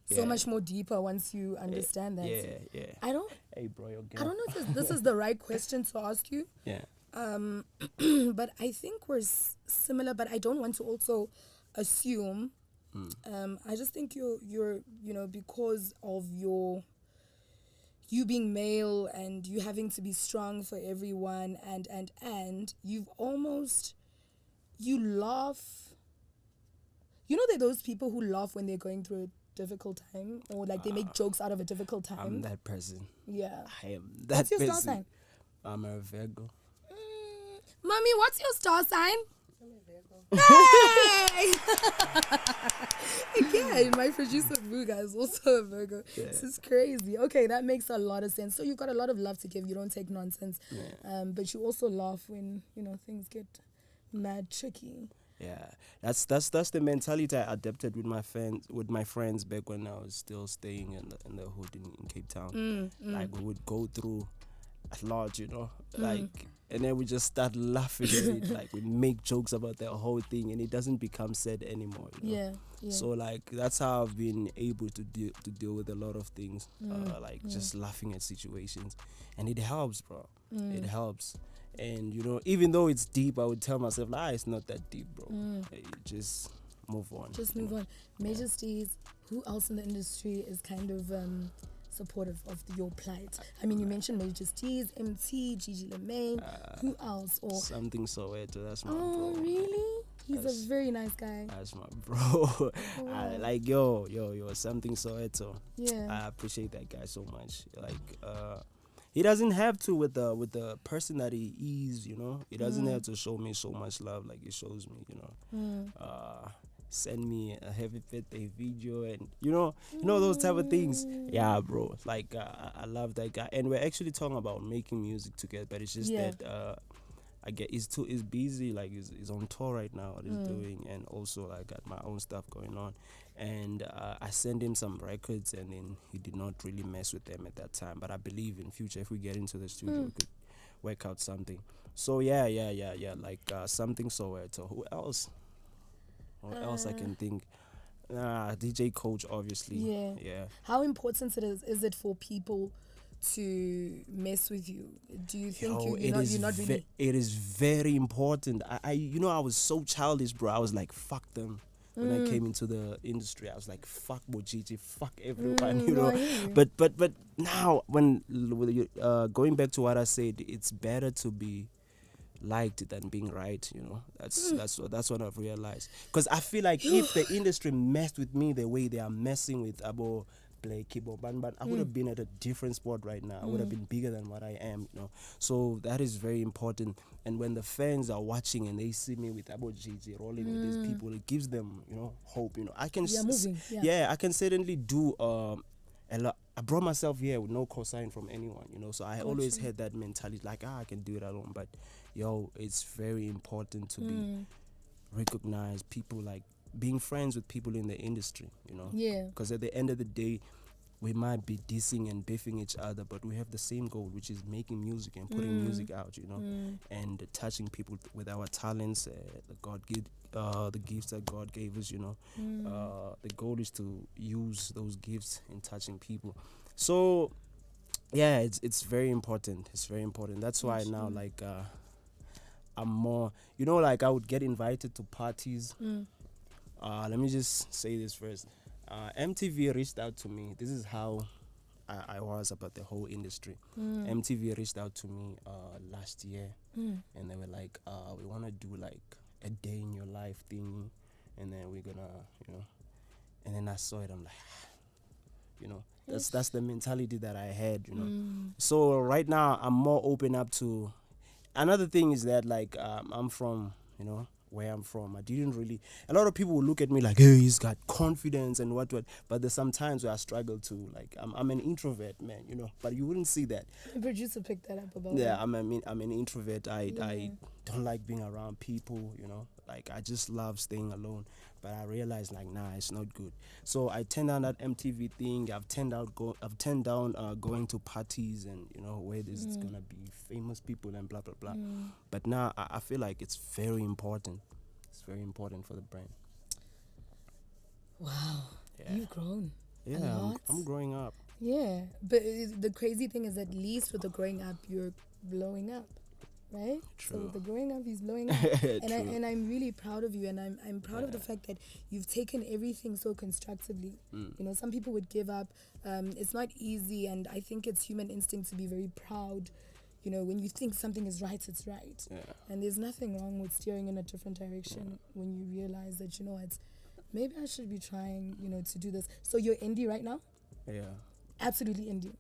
so much more deeper once you understand that. Yeah. I don't Hey, bro, you're I don't know if this is the right question to ask you. Yeah. But I think we're similar, but I don't want to also assume. I just think you're because of you being male and you having to be strong for everyone, and you've almost, you laugh. There are those people who laugh when they're going through a difficult time, or like they make jokes out of a difficult time. I'm that person. Yeah. I am that What's your person. star sign? I'm a Virgo. Mommy, what's your star sign? Hey! Again, my producer Vuga is also a Virgo. Yeah. This is crazy. Okay, that makes a lot of sense. So you've got a lot of love to give. You don't take nonsense. But you also laugh when, things get mad tricky. Yeah, that's the mentality I adapted with my friends back when I was still staying in the hood in Cape Town. Like, we would go through a lot, like, and then we just start laughing at it. Like, we make jokes about the whole thing, and it doesn't become sad anymore. Yeah. So like, that's how I've been able to deal with a lot of things, just laughing at situations, and it helps, bro. It helps. And even though it's deep, I would tell myself, it's not that deep, bro. Hey, just move on. Just move on. Majesties, who else in the industry is kind of supportive of your plight? I mean, you mentioned Majesties, MT, Gigi Lemaine. Who else? Or Something Soweto, that's my oh, bro. really? He's a very nice guy. That's my bro. I like yo, Something Soweto. Yeah. I appreciate that guy so much. Like, he doesn't have to with the person that he is, He doesn't have to show me so much love like he shows me, Send me a happy birthday video and those type of things. Yeah, bro. Like, I love that guy, and we're actually talking about making music together. But it's just that I get he's busy. Like, he's on tour right now. What he's doing, and also like got my own stuff going on. And I sent him some records, and then he did not really mess with them at that time. But I believe in future, if we get into the studio, we could work out something. So yeah. Like, Something Soweto. Who else? What else I can think? DJ Coach, obviously. Yeah. How important is it for people to mess with you? Do you think you're not really? It is very important. I was so childish, bro. I was like, fuck them. When I came into the industry, I was like, fuck Mojiji, fuck everyone, But now, when going back to what I said, it's better to be liked than being right. That's what I've realized. Because I feel like if the industry messed with me the way they are messing with Abo, Blake, Kibo, Ban, I would have been at a different spot right now. I would have been bigger than what I am, So that is very important. And when the fans are watching and they see me with Abo Gigi rolling with these people, it gives them, hope. I can moving. I can certainly do a I brought myself here with no cosign from anyone, you know. So I always had that mentality, like, I can do it alone. But yo, it's very important to be recognized. People like being friends with people in the industry, you know. Yeah. Because at the end of the day, we might be dissing and biffing each other, but we have the same goal, which is making music and putting music out, you know, and touching people with our talents, the gifts that God gave us, you know. The goal is to use those gifts in touching people. So, yeah, it's very important. It's very important. That's why now, like, I'm more, you know, like I would get invited to parties. Let me just say this first. MTV reached out to me. This is how I was about the whole industry. MTV reached out to me last year, and they were like, we want to do like a day in your life thing, and then we're gonna, you know. And then I saw it. I'm like, you know, that's the mentality that I had, you know. So right now I'm more open up to. Another thing is that like I'm from, you know, where I'm from. I didn't really. A lot of people will look at me like, hey, he's got confidence and what. But there's some times where I struggle to. Like, I'm an introvert, man, you know. But you wouldn't see that. The producer picked that up about. Yeah, I'm an introvert. I don't like being around people, you know. Like, I just love staying alone. But I realized, like, nah, it's not good. So I turned down that MTV thing. I've turned down going to parties and, you know, where there's gonna be famous people and blah blah blah. But now I feel like it's very important. It's very important for the brand. Wow, you've grown. Yeah, a lot. I'm growing up. Yeah, but the crazy thing is, at least with the growing up, you're blowing up, right? True. So the growing up, he's blowing up, and I'm really proud of you, and I'm proud of the fact that you've taken everything so constructively. You know, some people would give up. It's not easy, and I think it's human instinct to be very proud. You know, when you think something is right, it's right. Yeah. And there's nothing wrong with steering in a different direction when you realize that, you know what, maybe I should be trying, you know, to do this. So you're indie right now? Yeah. Absolutely indie.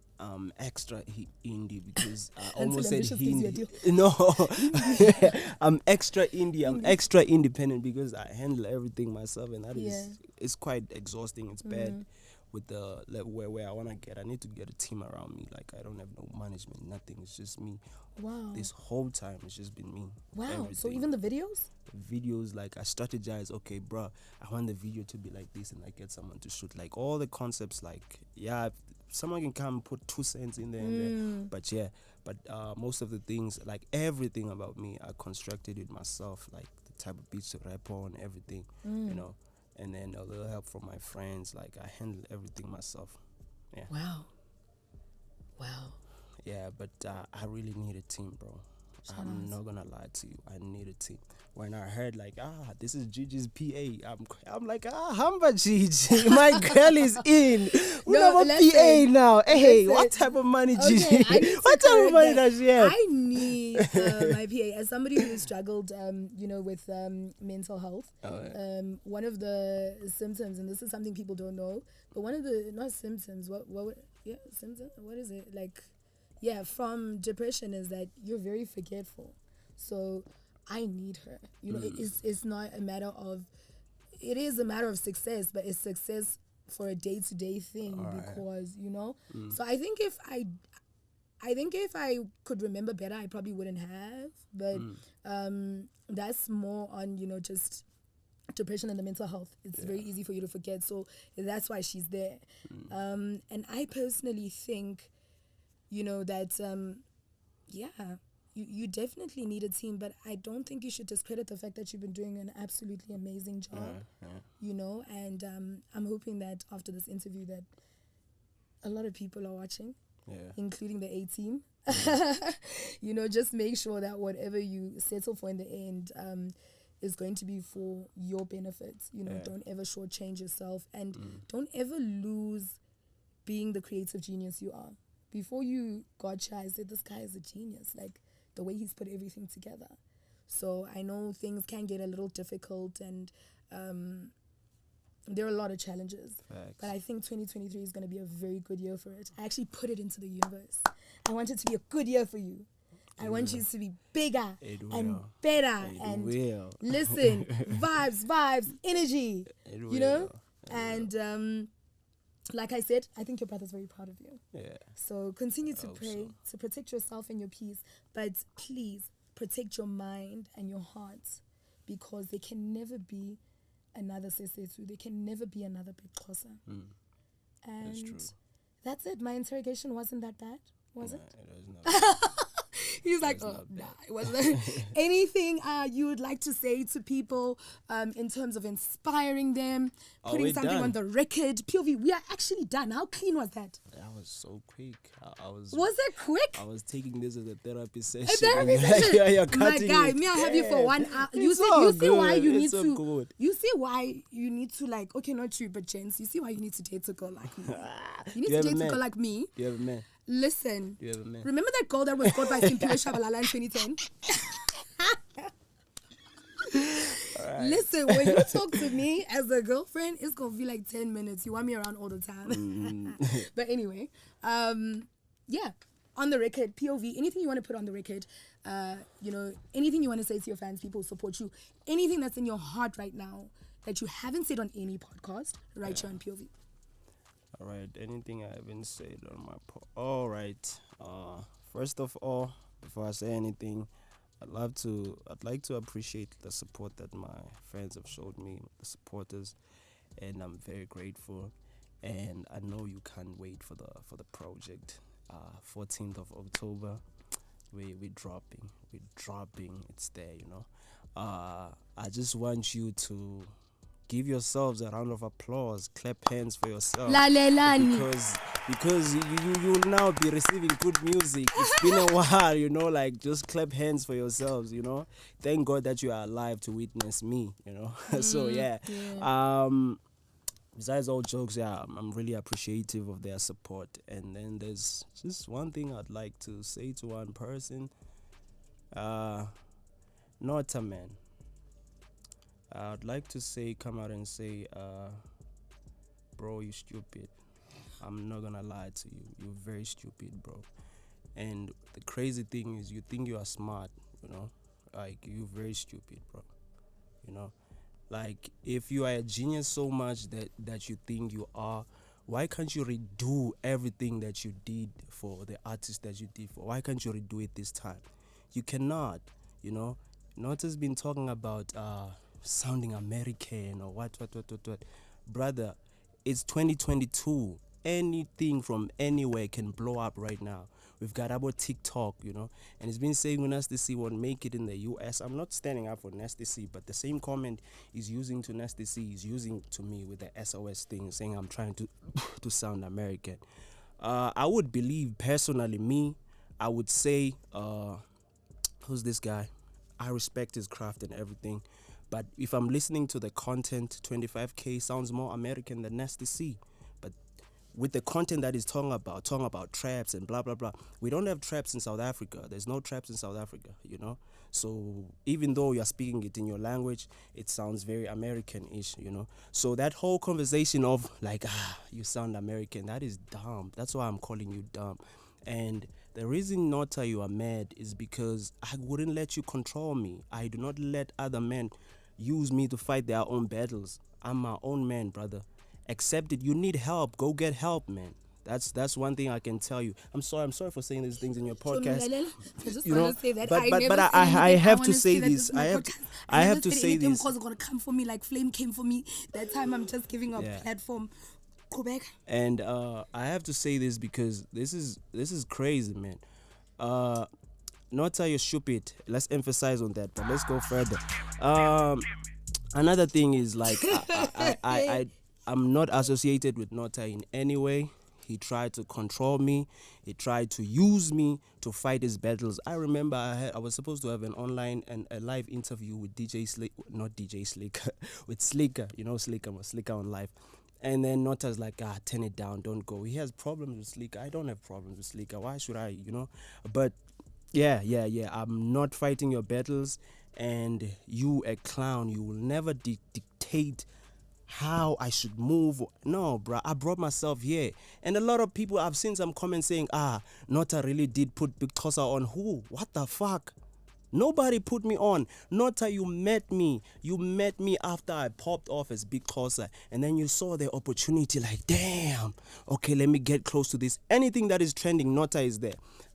Extra indie because I Until almost said Ambitious gives you a indie. deal. No, I'm extra indie. I'm extra independent because I handle everything myself, and that is it's quite exhausting. It's bad with the where I want to get. I need to get a team around me. Like, I don't have no management, nothing. It's just me. Wow. This whole time it's just been me. Wow. Everything. So even the videos? Videos, like, I strategize, okay, bro, I want the video to be like this, and I get someone to shoot. Like, all the concepts, like, yeah, someone can come put 2 cents in there and there. But most of the things, like, everything about me, I constructed it myself, like the type of beats to rap on, everything, you know. And then a little help from my friends. Like, I handle everything myself. Yeah. Wow. Yeah, but I really need a team, bro. I'm not gonna lie to you. I need a team. When I heard like, this is Gigi's PA, I'm like, hamba Gigi, my girl is in. We have a PA now. Hey, what type of money, Gigi? What type of money does she have? I need my PA as somebody who struggled, you know, with mental health. One of the symptoms, and this is something people don't know, but one of the symptoms. Symptoms. What is it like? Yeah, from depression is that you're very forgetful. So I need her. You know, it's not a matter of, it is a matter of success, but it's success for a day-to-day thing because, you know. So I think if I could remember better, I probably wouldn't have. But that's more on, you know, just depression and the mental health. It's very easy for you to forget. So that's why she's there. And I personally think, you know, that, you definitely need a team, but I don't think you should discredit the fact that you've been doing an absolutely amazing job, you know, and I'm hoping that after this interview that a lot of people are watching, including the A-team. You know, just make sure that whatever you settle for in the end is going to be for your benefits. You know, don't ever shortchange yourself, and don't ever lose being the creative genius you are. Before you got shy, I said, this guy is a genius, like the way he's put everything together. So I know things can get a little difficult, and there are a lot of challenges. Facts. But I think 2023 is going to be a very good year for it. I actually put it into the universe. I want it to be a good year for you. I want you to be bigger and better. Listen, vibes, energy, you know? And like I said, I think your brother's very proud of you. Yeah. So continue to hope pray so. to protect yourself and your peace, but please protect your mind and your heart, because there can never be another Sesetsu. There can never be another Big Xhosa. And true. that's it. My interrogation wasn't that bad, was it? It was not. He's like, That's oh, not nah, bad. it wasn't. Anything you would like to say to people in terms of inspiring them, putting we're something done. on the record? POV, we are actually done. How clean was that? That was so quick. I was it quick? I was taking this as a therapy session. A therapy and you're like, session. yeah, you're My cutting guy, it. me, I have you for 1 hour. You It's see, all you see why good. you need It's all to. good. You see why you need to, like, okay, not you, but gents. You see why you need to date a girl like me. You need Do you to have a date a man? girl like me. Do you have a man? Listen. Do you have a man? Remember that girl that was got by Simpiwe Shabalala in 2010? Listen, when you talk to me as a girlfriend, it's gonna be like 10 minutes. You want me around all the time. But anyway, yeah, on the record, POV, anything you want to put on the record, anything you want to say to your fans, people who support you, anything that's in your heart right now that you haven't said on any podcast, right here on POV. All right. Anything I haven't said on my all right. First of all, before I say anything, I'd like to appreciate the support that my fans have showed me, the supporters, and I'm very grateful. And I know you can't wait for the project. 14th of October, we're dropping. It's there, you know. I just want you to give yourselves a round of applause, clap hands for yourself. Lalelani. Because you will now be receiving good music. It's been a while, you know, like just clap hands for yourselves, you know. Thank God that you are alive to witness me, you know. So yeah. Besides all jokes, yeah, I'm really appreciative of their support. And then there's just one thing I'd like to say to one person. Nota, man. I'd like to come out and say, bro, you stupid. I'm not gonna lie to you. You're very stupid, bro. And the crazy thing is, you think you are smart, you know? Like, you're very stupid, bro. You know? Like, if you are a genius so much that you think you are, why can't you redo everything that you did for the artist that you did for? Why can't you redo it this time? You cannot, you know? Nota's been talking about sounding American or what. Brother, it's 2022. Anything from anywhere can blow up right now. We've got about TikTok, you know, and it's been saying when Nasty C won't make it in the US. I'm not standing up for Nasty C, but the same comment he's using to Nasty C is using to me with the SOS thing, saying I'm trying to to sound American. I would believe personally, I would say, who's this guy? I respect his craft and everything, but if I'm listening to the content, 25K sounds more American than Nasty C. But with the content that he's talking about traps and blah blah blah, we don't have traps in South Africa. There's no traps in South Africa, you know. So even though you're speaking it in your language, it sounds very American-ish, you know. So that whole conversation of like, you sound American, that is dumb. That's why I'm calling you dumb. And the reason, Nota, you are mad is because I wouldn't let you control me. I do not let other men use me to fight their own battles. I'm my own man, brother. Accept it. You need help. Go get help, man. That's one thing I can tell you. I'm sorry for saying these things in your podcast. I just You know, want to say that but I have to say this. I have to say this. Because gonna come for me like Flame came for me that time. I'm just giving a platform. Go back. And I have to say this because this is crazy, man. Nota, you're stupid. Let's emphasize on that, but let's go further. Another thing is like I'm not associated with Nota in any way. He tried to control me. He tried to use me to fight his battles. I remember I was supposed to have an online and a live interview with with Slicker. You know Slicker on live. And then Nota's like, turn it down, don't go. He has problems with Slicker. I don't have problems with Slicker. Why should I, you know? But yeah. I'm not fighting your battles. And you, a clown, you will never dictate how I should move. No, bro, I brought myself here. And a lot of people, I've seen some comments saying, Nota really did put Big Xhosa on who? What the fuck? Nobody put me on. Nota, you met me. You met me after I popped off as Big Xhosa. And then you saw the opportunity like, damn, okay, let me get close to this. Anything that is trending, Nota is there.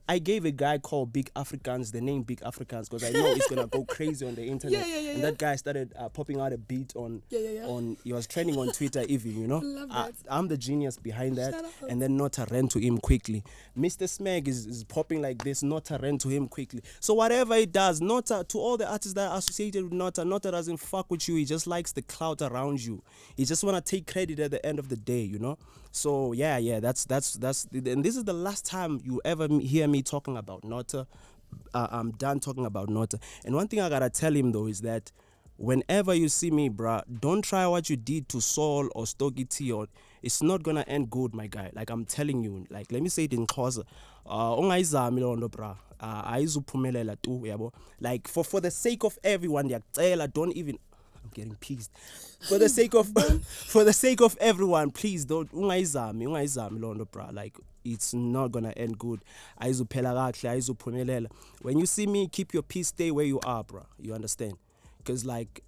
I gave a guy called Big Africans the name Big Africans because I know it's going to go crazy on the internet. And that guy started popping out a beat on, he was trending on Twitter even, you know. Love that. I'm the genius behind that. Shout out. And then Nota ran to him quickly. Mr. Smeg is popping like this. Nota ran to him quickly. So whatever it does, Nota, to all the artists that are associated with Nota doesn't fuck with you. He just likes the clout around you. He just want to take credit at the end of the day, you know. So yeah, that's and this is the last time you ever hear me talking about Nota. I'm done talking about Nota. And one thing I gotta tell him though is that whenever you see me, bruh, don't try what you did to Saul or Stogie T, or it's not gonna end good, my guy. Like I'm telling you, like let me say it in Xhosa. Ungayizami londo, bruh. Ayizuphumelela tu, yabo. Like for the sake of everyone, don't even. I'm getting pissed. For the sake of everyone, please don't ungayizami londo, bruh. Like it's not gonna end good. Ayizuphela kahle, ayizuphumelela. When you see me, keep your peace, stay where you are, bruh. You understand? Because like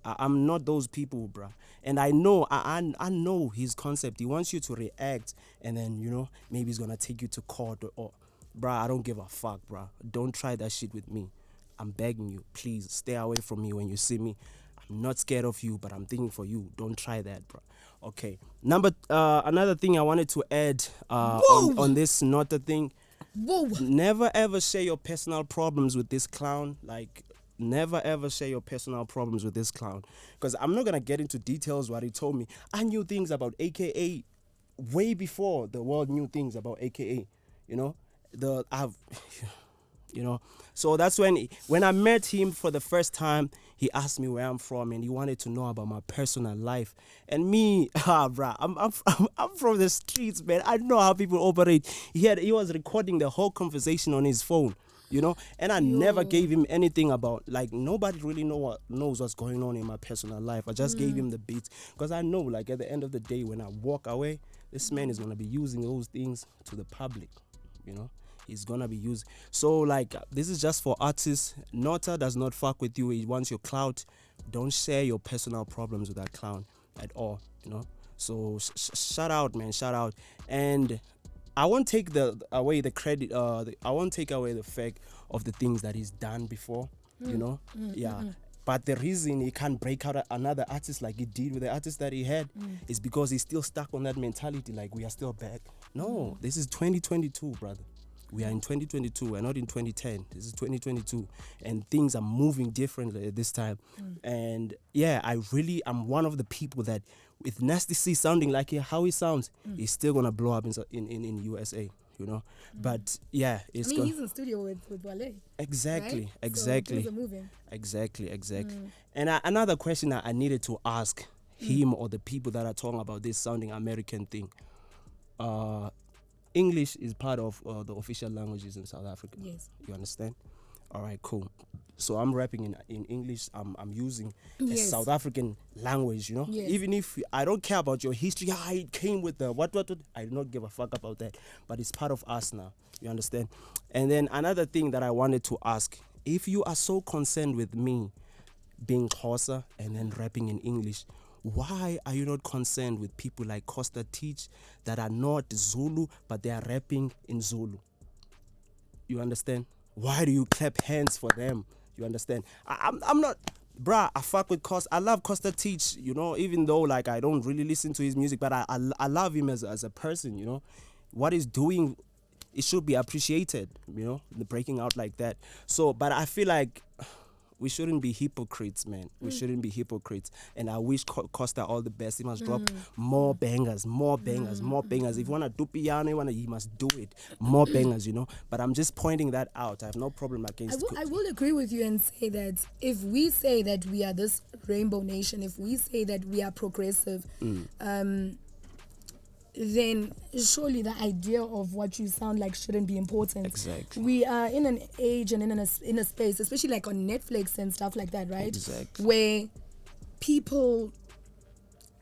I'm not those people, bruh. And I know I know his concept. He wants you to react, and then you know maybe he's gonna take you to court or bruh. I don't give a fuck, bruh. Don't try that shit with me. I'm begging you, please stay away from me when you see me. I'm not scared of you, but I'm thinking for you. Don't try that, bro. Okay. Another thing I wanted to add on this Nota thing. Whoa. Never ever share your personal problems with this clown. Like, never ever share your personal problems with this clown. Because I'm not gonna get into details what he told me. I knew things about AKA way before the world knew things about AKA. You know, you know, so that's when I met him for the first time, he asked me where I'm from and he wanted to know about my personal life. And me, bruh, I'm from the streets, man. I know how people operate. He was recording the whole conversation on his phone, you know, and I never gave him anything about, like, nobody really knows what's going on in my personal life. I just gave him the beats because I know, like, at the end of the day, when I walk away, this man is going to be using those things to the public, you know. He's gonna be used. So like this is just for artists. Nota does not fuck with you. He wants your clout. Don't share your personal problems with that clown at all, you know. So shout out, man, shout out. And I won't take away the credit. I won't take away the fact of the things that he's done before, you know. But the reason he can't break out another artist like he did with the artist that he had is because he's still stuck on that mentality. Like we are still back. No, this is 2022, brother. We are in 2022. We're not in 2010. This is 2022. And things are moving differently at this time. And yeah, I'm one of the people that with Nasty C sounding like how he sounds, he's still going to blow up in USA, you know. But yeah, he's Exactly, right? exactly. So things are moving. Exactly. And I question I needed to ask him or the people that are talking about this sounding American thing. English is part of the official languages in South Africa. Yes. You understand? All right, cool. So I'm rapping in English. I'm using a South African language, you know? Yes. Even if I don't care about your history, it came with the what. I do not give a fuck about that. But it's part of us now. You understand? And then another thing that I wanted to ask, if you are so concerned with me being Xhosa and then rapping in English, why are you not concerned with people like Costa Teach that are not Zulu, but they are rapping in Zulu? You understand? Why do you clap hands for them? You understand? I'm not, bruh, I fuck with Costa. I love Costa Teach, you know, even though like I don't really listen to his music, but I love him as a person, you know. What he's doing, it should be appreciated, you know, the breaking out like that. So, but I feel like we shouldn't be hypocrites, man. We shouldn't be hypocrites. And I wish Costa all the best. He must drop more bangers. If you want to do piano, he must do it. More bangers, you know. But I'm just pointing that out. I have no problem against I will agree with you and say that if we say that we are this rainbow nation, if we say that we are progressive, then surely the idea of what you sound like shouldn't be important. Exactly. We are in an age and in a space, especially like on Netflix and stuff like that, right? Exactly. Where people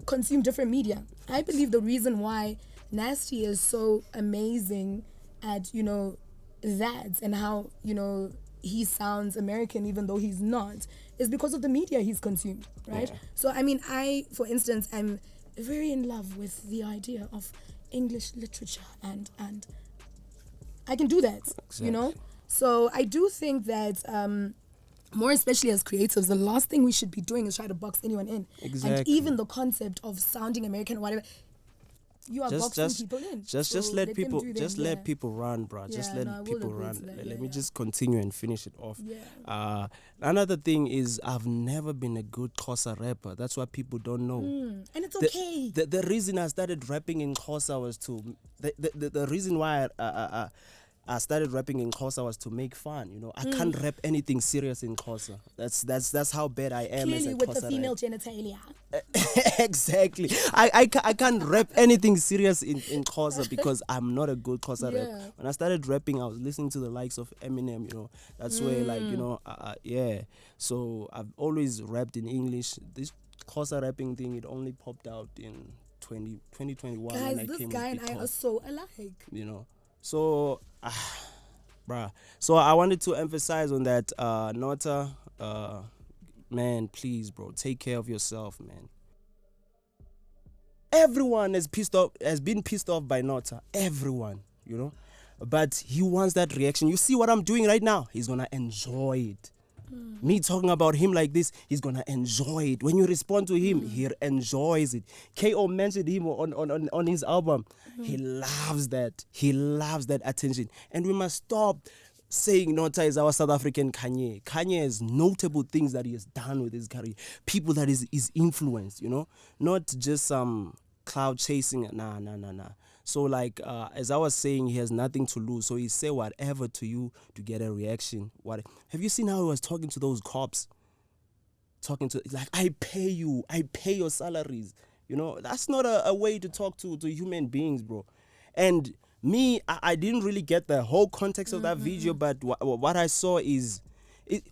consume different media. I believe the reason why Nasty is so amazing at, you know, that and how, you know, he sounds American even though he's not is because of the media he's consumed, right? Yeah. So I mean, for instance, I'm very in love with the idea of English literature and I can do that, you know? So I do think that more especially as creatives, the last thing we should be doing is try to box anyone in. Exactly. And even the concept of sounding American or whatever, you are boxing people in. Just So let people them do them, let people run, bro. Just Yeah, let no, I will people agree run. to that. Let Yeah, me yeah. just continue and finish it off. Yeah. Another thing is I've never been a good Xhosa rapper. That's what people don't know. And it's okay. The reason I started rapping in Xhosa was to the reason why I started rapping in Xhosa was to make fun. You know, I can't rap anything serious in Xhosa. That's how bad I am. Clearly as a with the Xhosa female rapper. genitalia. Exactly. I can't rap anything serious in Xhosa because I'm not a good Xhosa Yeah. rapper. When I started rapping, I was listening to the likes of Eminem. You know, that's where like you know, yeah. So I've always rapped in English. This Xhosa rapping thing, it only popped out in 2021 when Guys, I this came guy with and I Big are so alike. you know. So, bruh. So I wanted to emphasize on that, Nota, man, please, bro, take care of yourself, man. Everyone has been pissed off by Nota. Everyone, you know. But he wants that reaction. You see what I'm doing right now? He's gonna enjoy it. Me talking about him like this, he's gonna enjoy it. When you respond to him, he enjoys it. KO mentioned him on his album. He loves that. He loves that attention. And we must stop saying Nota is our South African Kanye. Kanye has notable things that he has done with his career. People that is influenced, you know? Not just some cloud chasing. Nah. So like as I was saying, he has nothing to lose. So he say whatever to you to get a reaction. What have you seen how he was talking to those cops? Talking to like, I pay your salaries. You know, that's not a way to talk to human beings, bro. And me, I didn't really get the whole context of that video, but what I saw is, he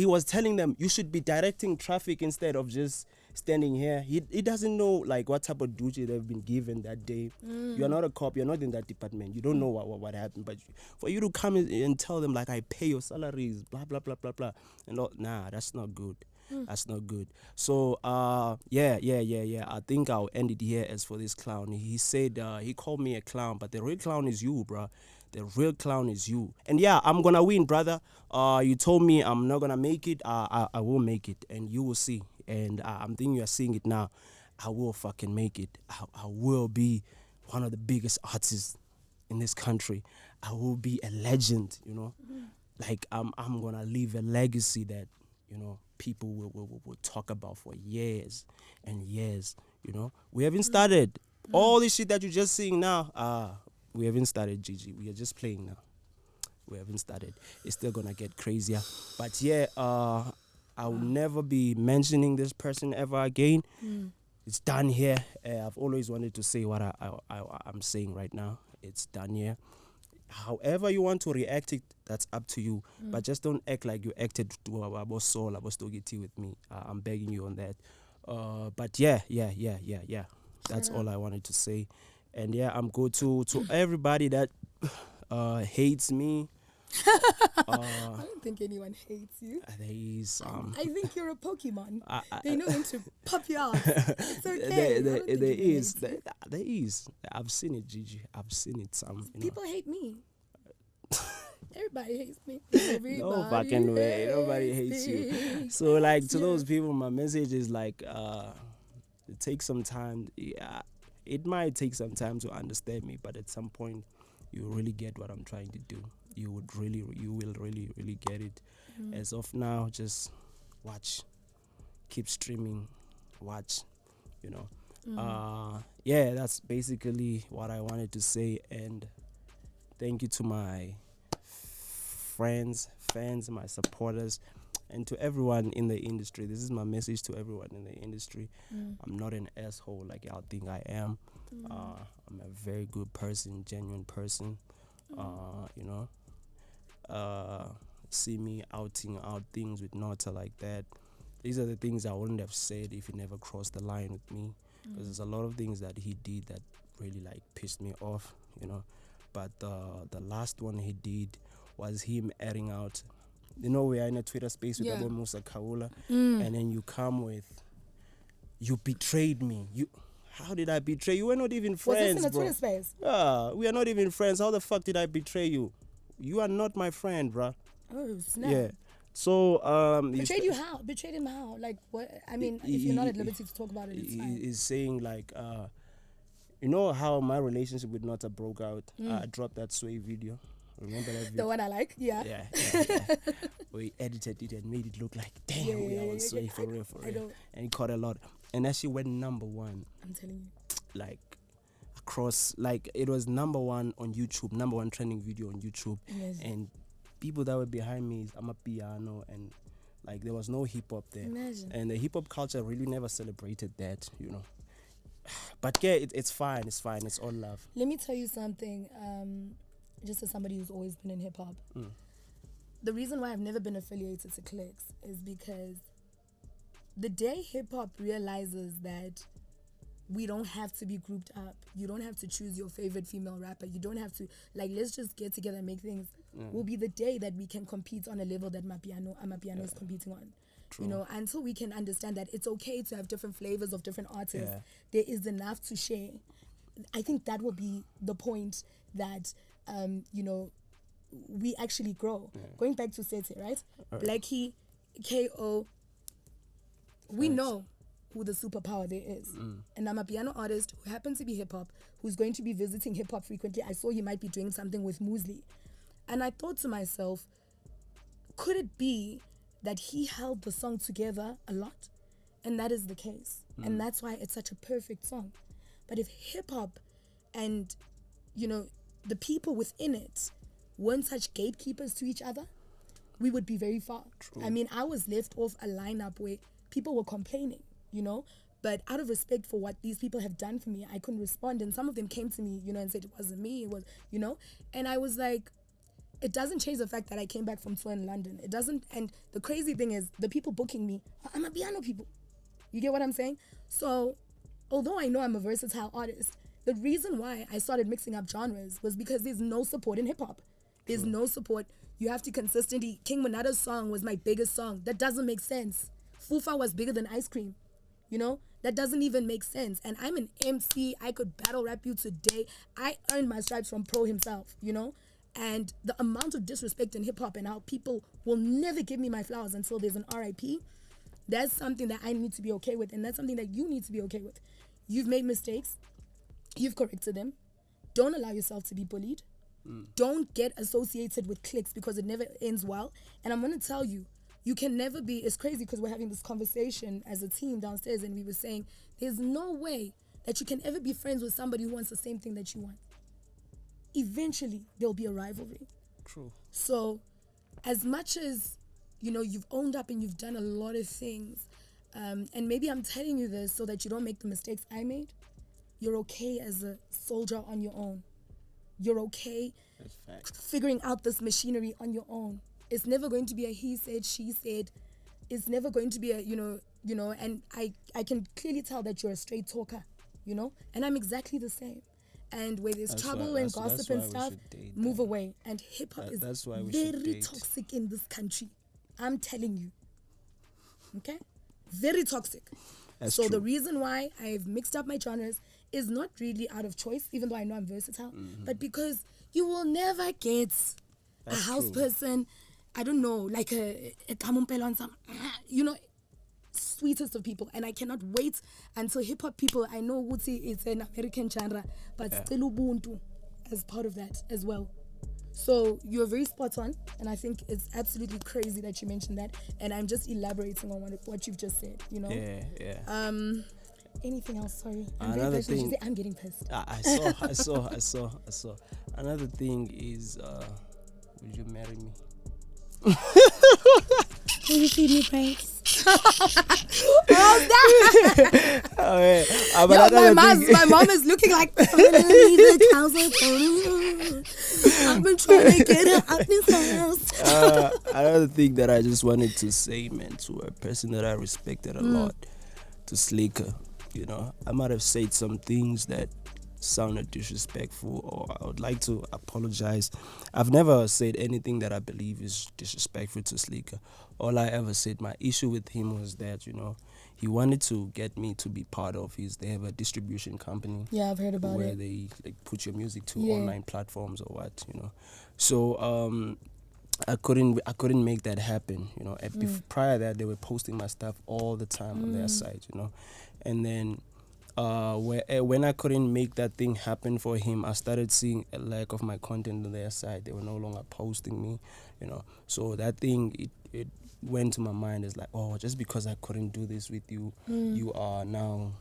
was telling them you should be directing traffic instead of just standing here. He doesn't know like what type of duty they've been given that day. You're not a cop. You're not in that department. You don't know what happened. But for you to come and tell them like I pay your salaries, blah blah blah blah blah, and all, nah, that's not good. That's not good. So yeah. I think I'll end it here. As for this clown, he said he called me a clown, but the real clown is you, bro. The real clown is you. And yeah, I'm gonna win, brother. You told me I'm not gonna make it. I will make it, and you will see. And I'm thinking you're seeing it now. I will fucking make it. I will be one of the biggest artists in this country. I will be a legend, you know. Like I'm gonna leave a legacy that, you know, people will talk about for years and years, you know. We haven't started. All this shit that you're just seeing now, we haven't started, Gigi. We are just playing now. We haven't started. It's still gonna get crazier. But yeah, I will never be mentioning this person ever again. It's done here. I've always wanted to say what I'm saying right now. It's done here. However you want to react it, that's up to you. But just don't act like you acted to about Soul, about Stogiti with me. I'm begging you on that. But yeah. That's all I wanted to say. And yeah, I'm good to everybody that hates me. I don't think anyone hates you. There is I think you're a Pokemon. I- They know when to pop you out. It's okay. there is. People There is. I've seen it, Gigi. I've seen it. hate me. Everybody hates me. No fucking way. Nobody hates you. So like to those people, my message is like, it takes some time. Yeah, it might take some time to understand me, but at some point, you really get what I'm trying to do. You will really get it. As of now, just watch, keep streaming, watch. You know, yeah, that's basically what I wanted to say. And thank you to my friends, fans, my supporters, and to everyone in the industry. This is my message to everyone in the industry. I'm not an asshole like y'all think I am. I'm a very good person, genuine person. You know, see me outing out things with Nota like that. These are the things I wouldn't have said if he never crossed the line with me. Because there's a lot of things that he did that really like pissed me off, you know. But the last one he did was him airing out you know, we are in a Twitter space with Yeah. Abu Musa Kaula, and then you come with, you betrayed me. How did I betray you? We're not even friends, Was this in a bro. Twitter space? Yeah, we are not even friends. How the fuck did I betray you? You are not my friend, bro. Oh, snap. Yeah. So Betrayed you how? Betrayed him how? Like what? I mean, if you're not at liberty to talk about it, it's fine. He's saying like, you know how my relationship with Nota broke out? I dropped that Sway video. Remember that video? The one I like, yeah. Yeah. We edited it and made it look like, damn, we are on Sway for real. And he caught a lot. And that shit went number one. I'm telling you. Like, across, like, it was number one on YouTube, number one trending video on YouTube. Yes. And people that were behind me, I'm a piano, and like there was no hip hop there. Imagine. And the hip hop culture really never celebrated that, you know. But yeah, it's fine, it's all love. Let me tell you something, just as somebody who's always been in hip hop. The reason why I've never been affiliated to Clicks is because the day hip hop realizes that we don't have to be grouped up, you don't have to choose your favorite female rapper, you don't have to, like, let's just get together and make things, will be the day that we can compete on a level that Amapiano is competing on. True. You know, until we can understand that it's okay to have different flavors of different artists, there is enough to share. I think that will be the point that, you know, we actually grow. Going back to Sete, right? Blackie, KO, we know who the superpower there is. And I'm a piano artist who happens to be hip-hop, who's going to be visiting hip-hop frequently. I saw he might be doing something with Muesli. And I thought to myself, could it be that he held the song together a lot? And that is the case. And that's why it's such a perfect song. But if hip-hop and, you know, the people within it weren't such gatekeepers to each other, we would be very far. True. I mean, I was left off a lineup where people were complaining, you know, but out of respect for what these people have done for me, I couldn't respond. And some of them came to me, you know, and said it wasn't me, it was, you know, and I was like, it doesn't change the fact that I came back from tour in London. It doesn't, and the crazy thing is the people booking me are Amapiano people. You get what I'm saying? So, although I know I'm a versatile artist, the reason why I started mixing up genres was because there's no support in hip hop. There's no support. You have to consistently, King Monada's song was my biggest song. That doesn't make sense. Fufa was bigger than Ice Cream. You know, that doesn't even make sense. And I'm an MC. I could battle rap you today. I earned my stripes from Pro himself, you know. And the amount of disrespect in hip hop and how people will never give me my flowers until there's an RIP, that's something that I need to be okay with. And that's something that you need to be okay with. You've made mistakes. You've corrected them. Don't allow yourself to be bullied. Don't get associated with cliques because it never ends well. And I'm going to tell you, you can never be, it's crazy because we're having this conversation as a team downstairs and we were saying, there's no way that you can ever be friends with somebody who wants the same thing that you want. Eventually, there'll be a rivalry. True. So, as much as, you know, you've owned up and you've done a lot of things, and maybe I'm telling you this so that you don't make the mistakes I made, you're okay as a soldier on your own. You're okay figuring out this machinery on your own. It's never going to be a he said, she said. It's never going to be a, you know, and I can clearly tell that you're a straight talker, you know, and I'm exactly the same. And where there's trouble and gossip and stuff, move away. And hip hop is very toxic in this country. I'm telling you. Okay? Very toxic. That's so true. the reason why I've mixed up my genres is not really out of choice, even though I know I'm versatile, but because you will never get a house person, I don't know, like a kamumpelo on some, you know, sweetest of people. And I cannot wait until hip-hop people, I know Wuti is an American genre, but still Ubuntu as part of that as well. So you're very spot on, and I think it's absolutely crazy that you mentioned that, and I'm just elaborating on what you've just said, you know? Yeah. Anything else? Sorry. Another thing, I'm getting pissed. I saw. Another thing is, would you marry me? Can you feed me pranks? My mom is looking like I've been trying to get her out this house. Another thing that I just wanted to say, man, to a person that I respected a lot, to Slicker, you know, I might have said some things that sounded disrespectful, or I would like to apologize. I've never said anything that I believe is disrespectful to Sleeker. All I ever said, my issue with him was that, he wanted to get me to be part of they have a distribution company. Yeah, I've heard about where it. they put your music to online platforms or what, So I couldn't make that happen, Prior to that, they were posting my stuff all the time on their site, And then when I couldn't make that thing happen for him, I started seeing a lack of my content on their side. They were no longer posting me, So that thing, it went to my mind as like, oh, just because I couldn't do this with you, you are now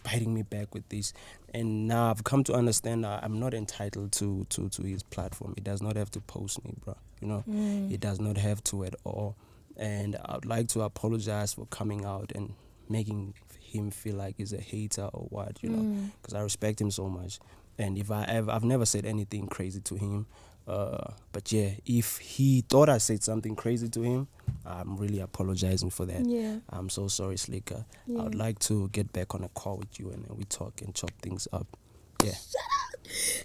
biting me back with this. And now I've come to understand that I'm not entitled to his platform. He does not have to post me, bro. He does not have to at all. And I'd like to apologize for coming out and making him feel like he's a hater or what, because I respect him so much. And I've never said anything crazy to him. But yeah, if he thought I said something crazy to him, I'm really apologizing for that. Yeah. I'm so sorry, Slicker. Yeah. I would like to get back on a call with you and then we talk and chop things up. Yeah. Shut up!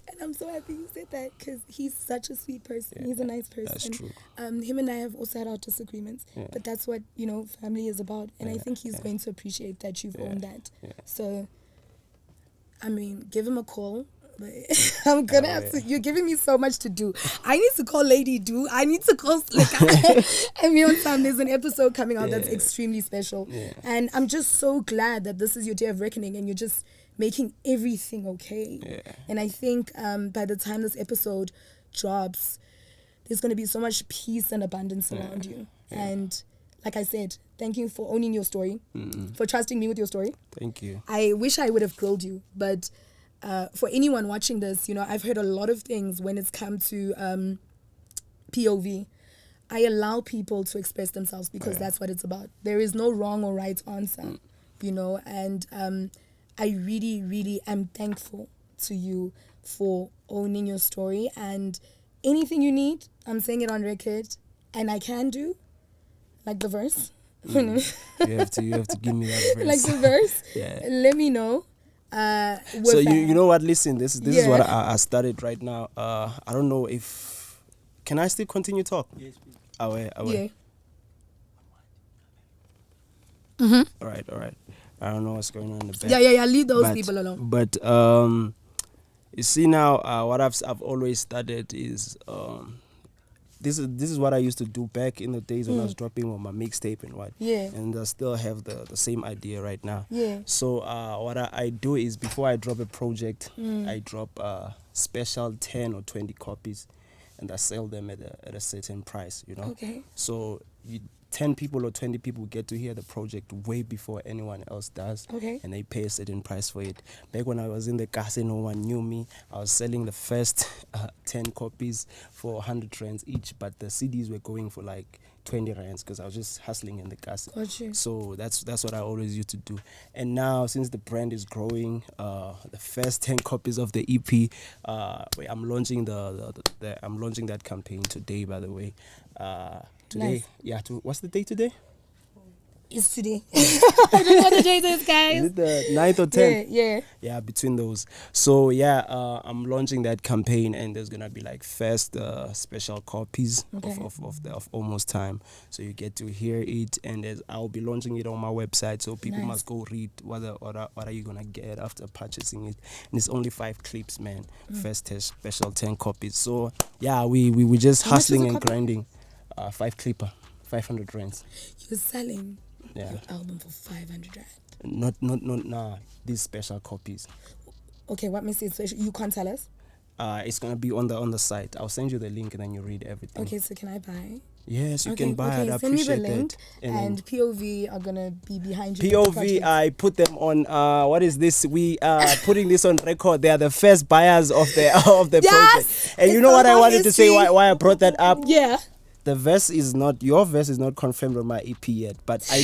And I'm so happy you said that because he's such a sweet person. Yeah, he's a nice person. That's true. Him and I have also had our disagreements, but that's what, family is about. And I think he's going to appreciate that you've owned that. Yeah. So, I mean, give him a call. But I'm gonna have to. You're giving me so much to do. I need to call Lady Do. I need to call Slicker. And me on time. There's an episode coming out that's extremely special, and I'm just so glad that this is your day of reckoning, and you're just making everything okay. Yeah. And I think by the time this episode drops, there's gonna be so much peace and abundance around you. Yeah. And like I said, thank you for owning your story, for trusting me with your story. Thank you. I wish I would have grilled you, but. For anyone watching this, I've heard a lot of things when it's come to POV. I allow people to express themselves because that's what it's about. There is no wrong or right answer, and I really, really am thankful to you for owning your story, and anything you need, I'm saying it on record, and I can do, like the verse. You have to give me that verse. Like the verse? Let me know. So you know what? Listen, this is what I started right now. I don't know if can I still continue talk? Yes, please. Away. Yeah. All right. I don't know what's going on in the back. Yeah. Leave those people alone. But you see now, what I've always started is This is what I used to do back in the days when I was dropping on my mixtape and what. Yeah. And I still have the same idea right now. Yeah. So what I do is before I drop a project, I drop special 10 or 20 copies, and I sell them at a certain price. Okay. So 10 people or 20 people get to hear the project way before anyone else does. Okay. And they pay a certain price for it. Back when I was in the Kasi, no one knew me. I was selling the first 10 copies for 100 rands each, but the CDs were going for like 20 rands because I was just hustling in the Kasi. Gotcha. So that's what I always used to do. And now, since the brand is growing, the first 10 copies of the EP, I'm launching I'm launching that campaign today, by the way. Today, nice. What's the day today? It's today. I don't know what the date is, guys. Is it the 9th or 10th? Yeah. Yeah, between those. So I'm launching that campaign, and there's gonna be like first special copies of Almost Time. So you get to hear it, and I'll be launching it on my website. So people must go read what are you gonna get after purchasing it. And it's only 5 clips, man. First special 10 copies. So yeah, we just hustling and grinding. 5 clipper, 500 rands. You're selling your album for 500 rand. Nah. These special copies. Okay, what makes it special? You can't tell us. It's gonna be on the site. I'll send you the link and then you read everything. Okay, so can I buy? Yes, you can buy it. I Send me the appreciate link, that. and POV are gonna be behind you. POV, I put them on. What is this? We are putting this on record. They are the first buyers of the project. And you know what I wanted to say? Why I brought that up? Yeah. Your verse is not confirmed on my EP yet, but I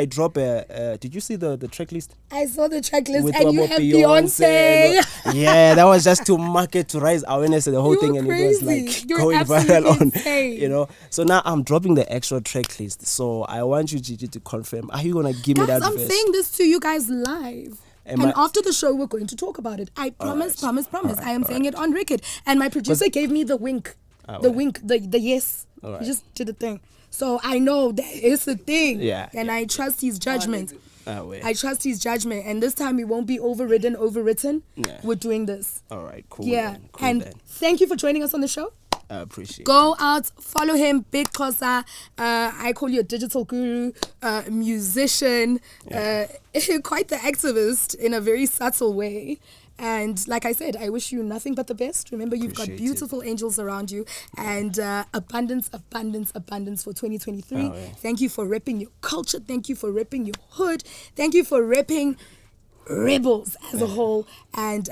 drop a. Did you see the track list? I saw the track list, and you have Beyonce. Yeah, that was just to market, to raise awareness of the whole thing, and it was like going viral on, So now I'm dropping the extra track list. So I want you, Gigi, to confirm. Are you gonna give me that verse? I'm saying this to you guys live. And after the show, we're going to talk about it. I promise. I am saying it on record. And my producer gave me the wink. The yes. He just did the thing. So I know that it's a thing. Yeah. And I trust his judgment. I trust his judgment. And this time we won't be overwritten. Yeah. We're doing this. All right, cool. Yeah. Then, cool and then. thank you for joining us on the show. I appreciate it. Go out, follow him, Big Xhosa. I call you a digital guru, musician, quite the activist in a very subtle way. And like I said, I wish you nothing but the best. Remember, you've got beautiful angels around you, and abundance for 2023. Thank you for repping your culture. Thank you for repping your hood. Thank you for repping rebels as a whole, and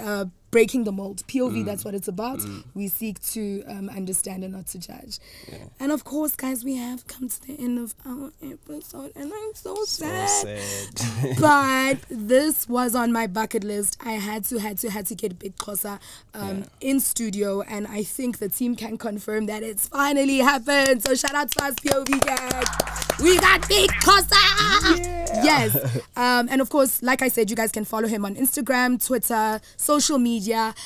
breaking the mold. POV, that's what it's about. We seek to understand and not to judge. And of course, guys, we have come to the end of our episode, and I'm so sad. But this was on my bucket list. I had to get Big Xhosa in studio, and I think the team can confirm that it's finally happened. So shout out to us, POV gang. We got Big Xhosa. Yes. And of course, like I said, you guys can follow him on Instagram, Twitter, social media.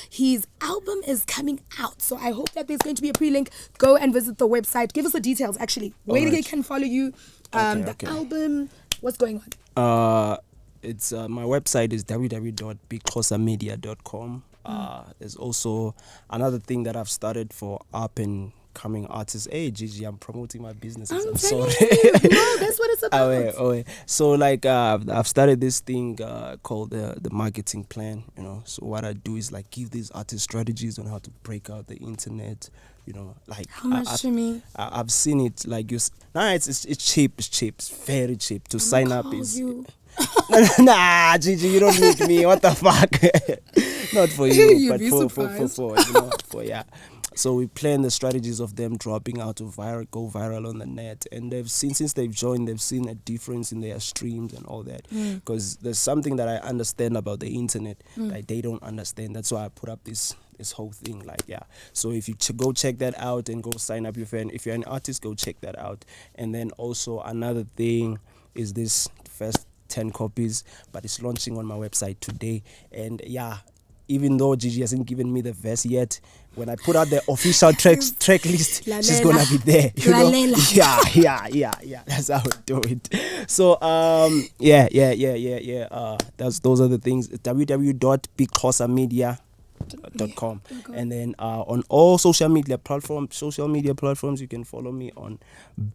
His album is coming out, so I hope that there's going to be a pre-link. Go and visit the website. Give us the details, actually. Where they can follow you, the album. What's going on? It's my website is www.bigxhosamedia.com. There's also another thing that I've started for up and coming artists. Hey Gigi, I'm promoting my businesses. I'm sorry. No, that's what it's about. So like I've started this thing called the marketing plan. You know, so what I do is like give these artists strategies on how to break out the internet. You know, like how much to me? I've seen it like it's cheap. It's very cheap to sign up. Nah, Gigi, you don't need me. What the fuck? Not for you, but for So we plan the strategies of them dropping out to go viral on the net, and since they've joined, they've seen a difference in their streams and all that. Because there's something that I understand about the internet that they don't understand. That's why I put up this whole thing. So if you go check that out and go sign up, if you're an artist, go check that out. And then also another thing is this first 10 copies, but it's launching on my website today. And even though Gigi hasn't given me the verse yet, when I put out the official track list, she's gonna be there. You know? Yeah. That's how we do it. So those are the things. www.bigxhosamedia.com. And then on all social media platforms, you can follow me on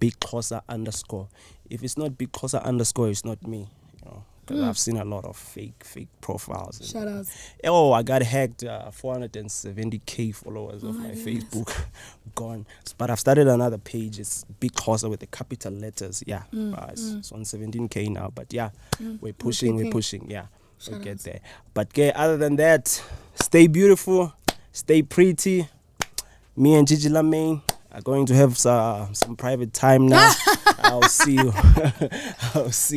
Big Xhosa _. If it's not Big Xhosa _, it's not me. Because I've seen a lot of fake profiles. Shout out. I got hacked. 470k followers of my Facebook gone. But I've started another page. It's Big Xhosa with the capital letters. It's on 17k now. But we're pushing. Yeah, we'll get there. But other than that, stay beautiful, stay pretty. Me and Gigi Lamaine are going to have some private time now. I'll see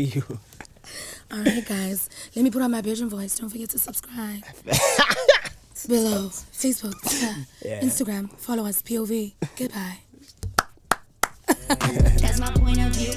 you. All right, guys. Let me put on my bedroom voice. Don't forget to subscribe. It's below. Facebook, Instagram. Follow us, POV. Goodbye. That's my point of view.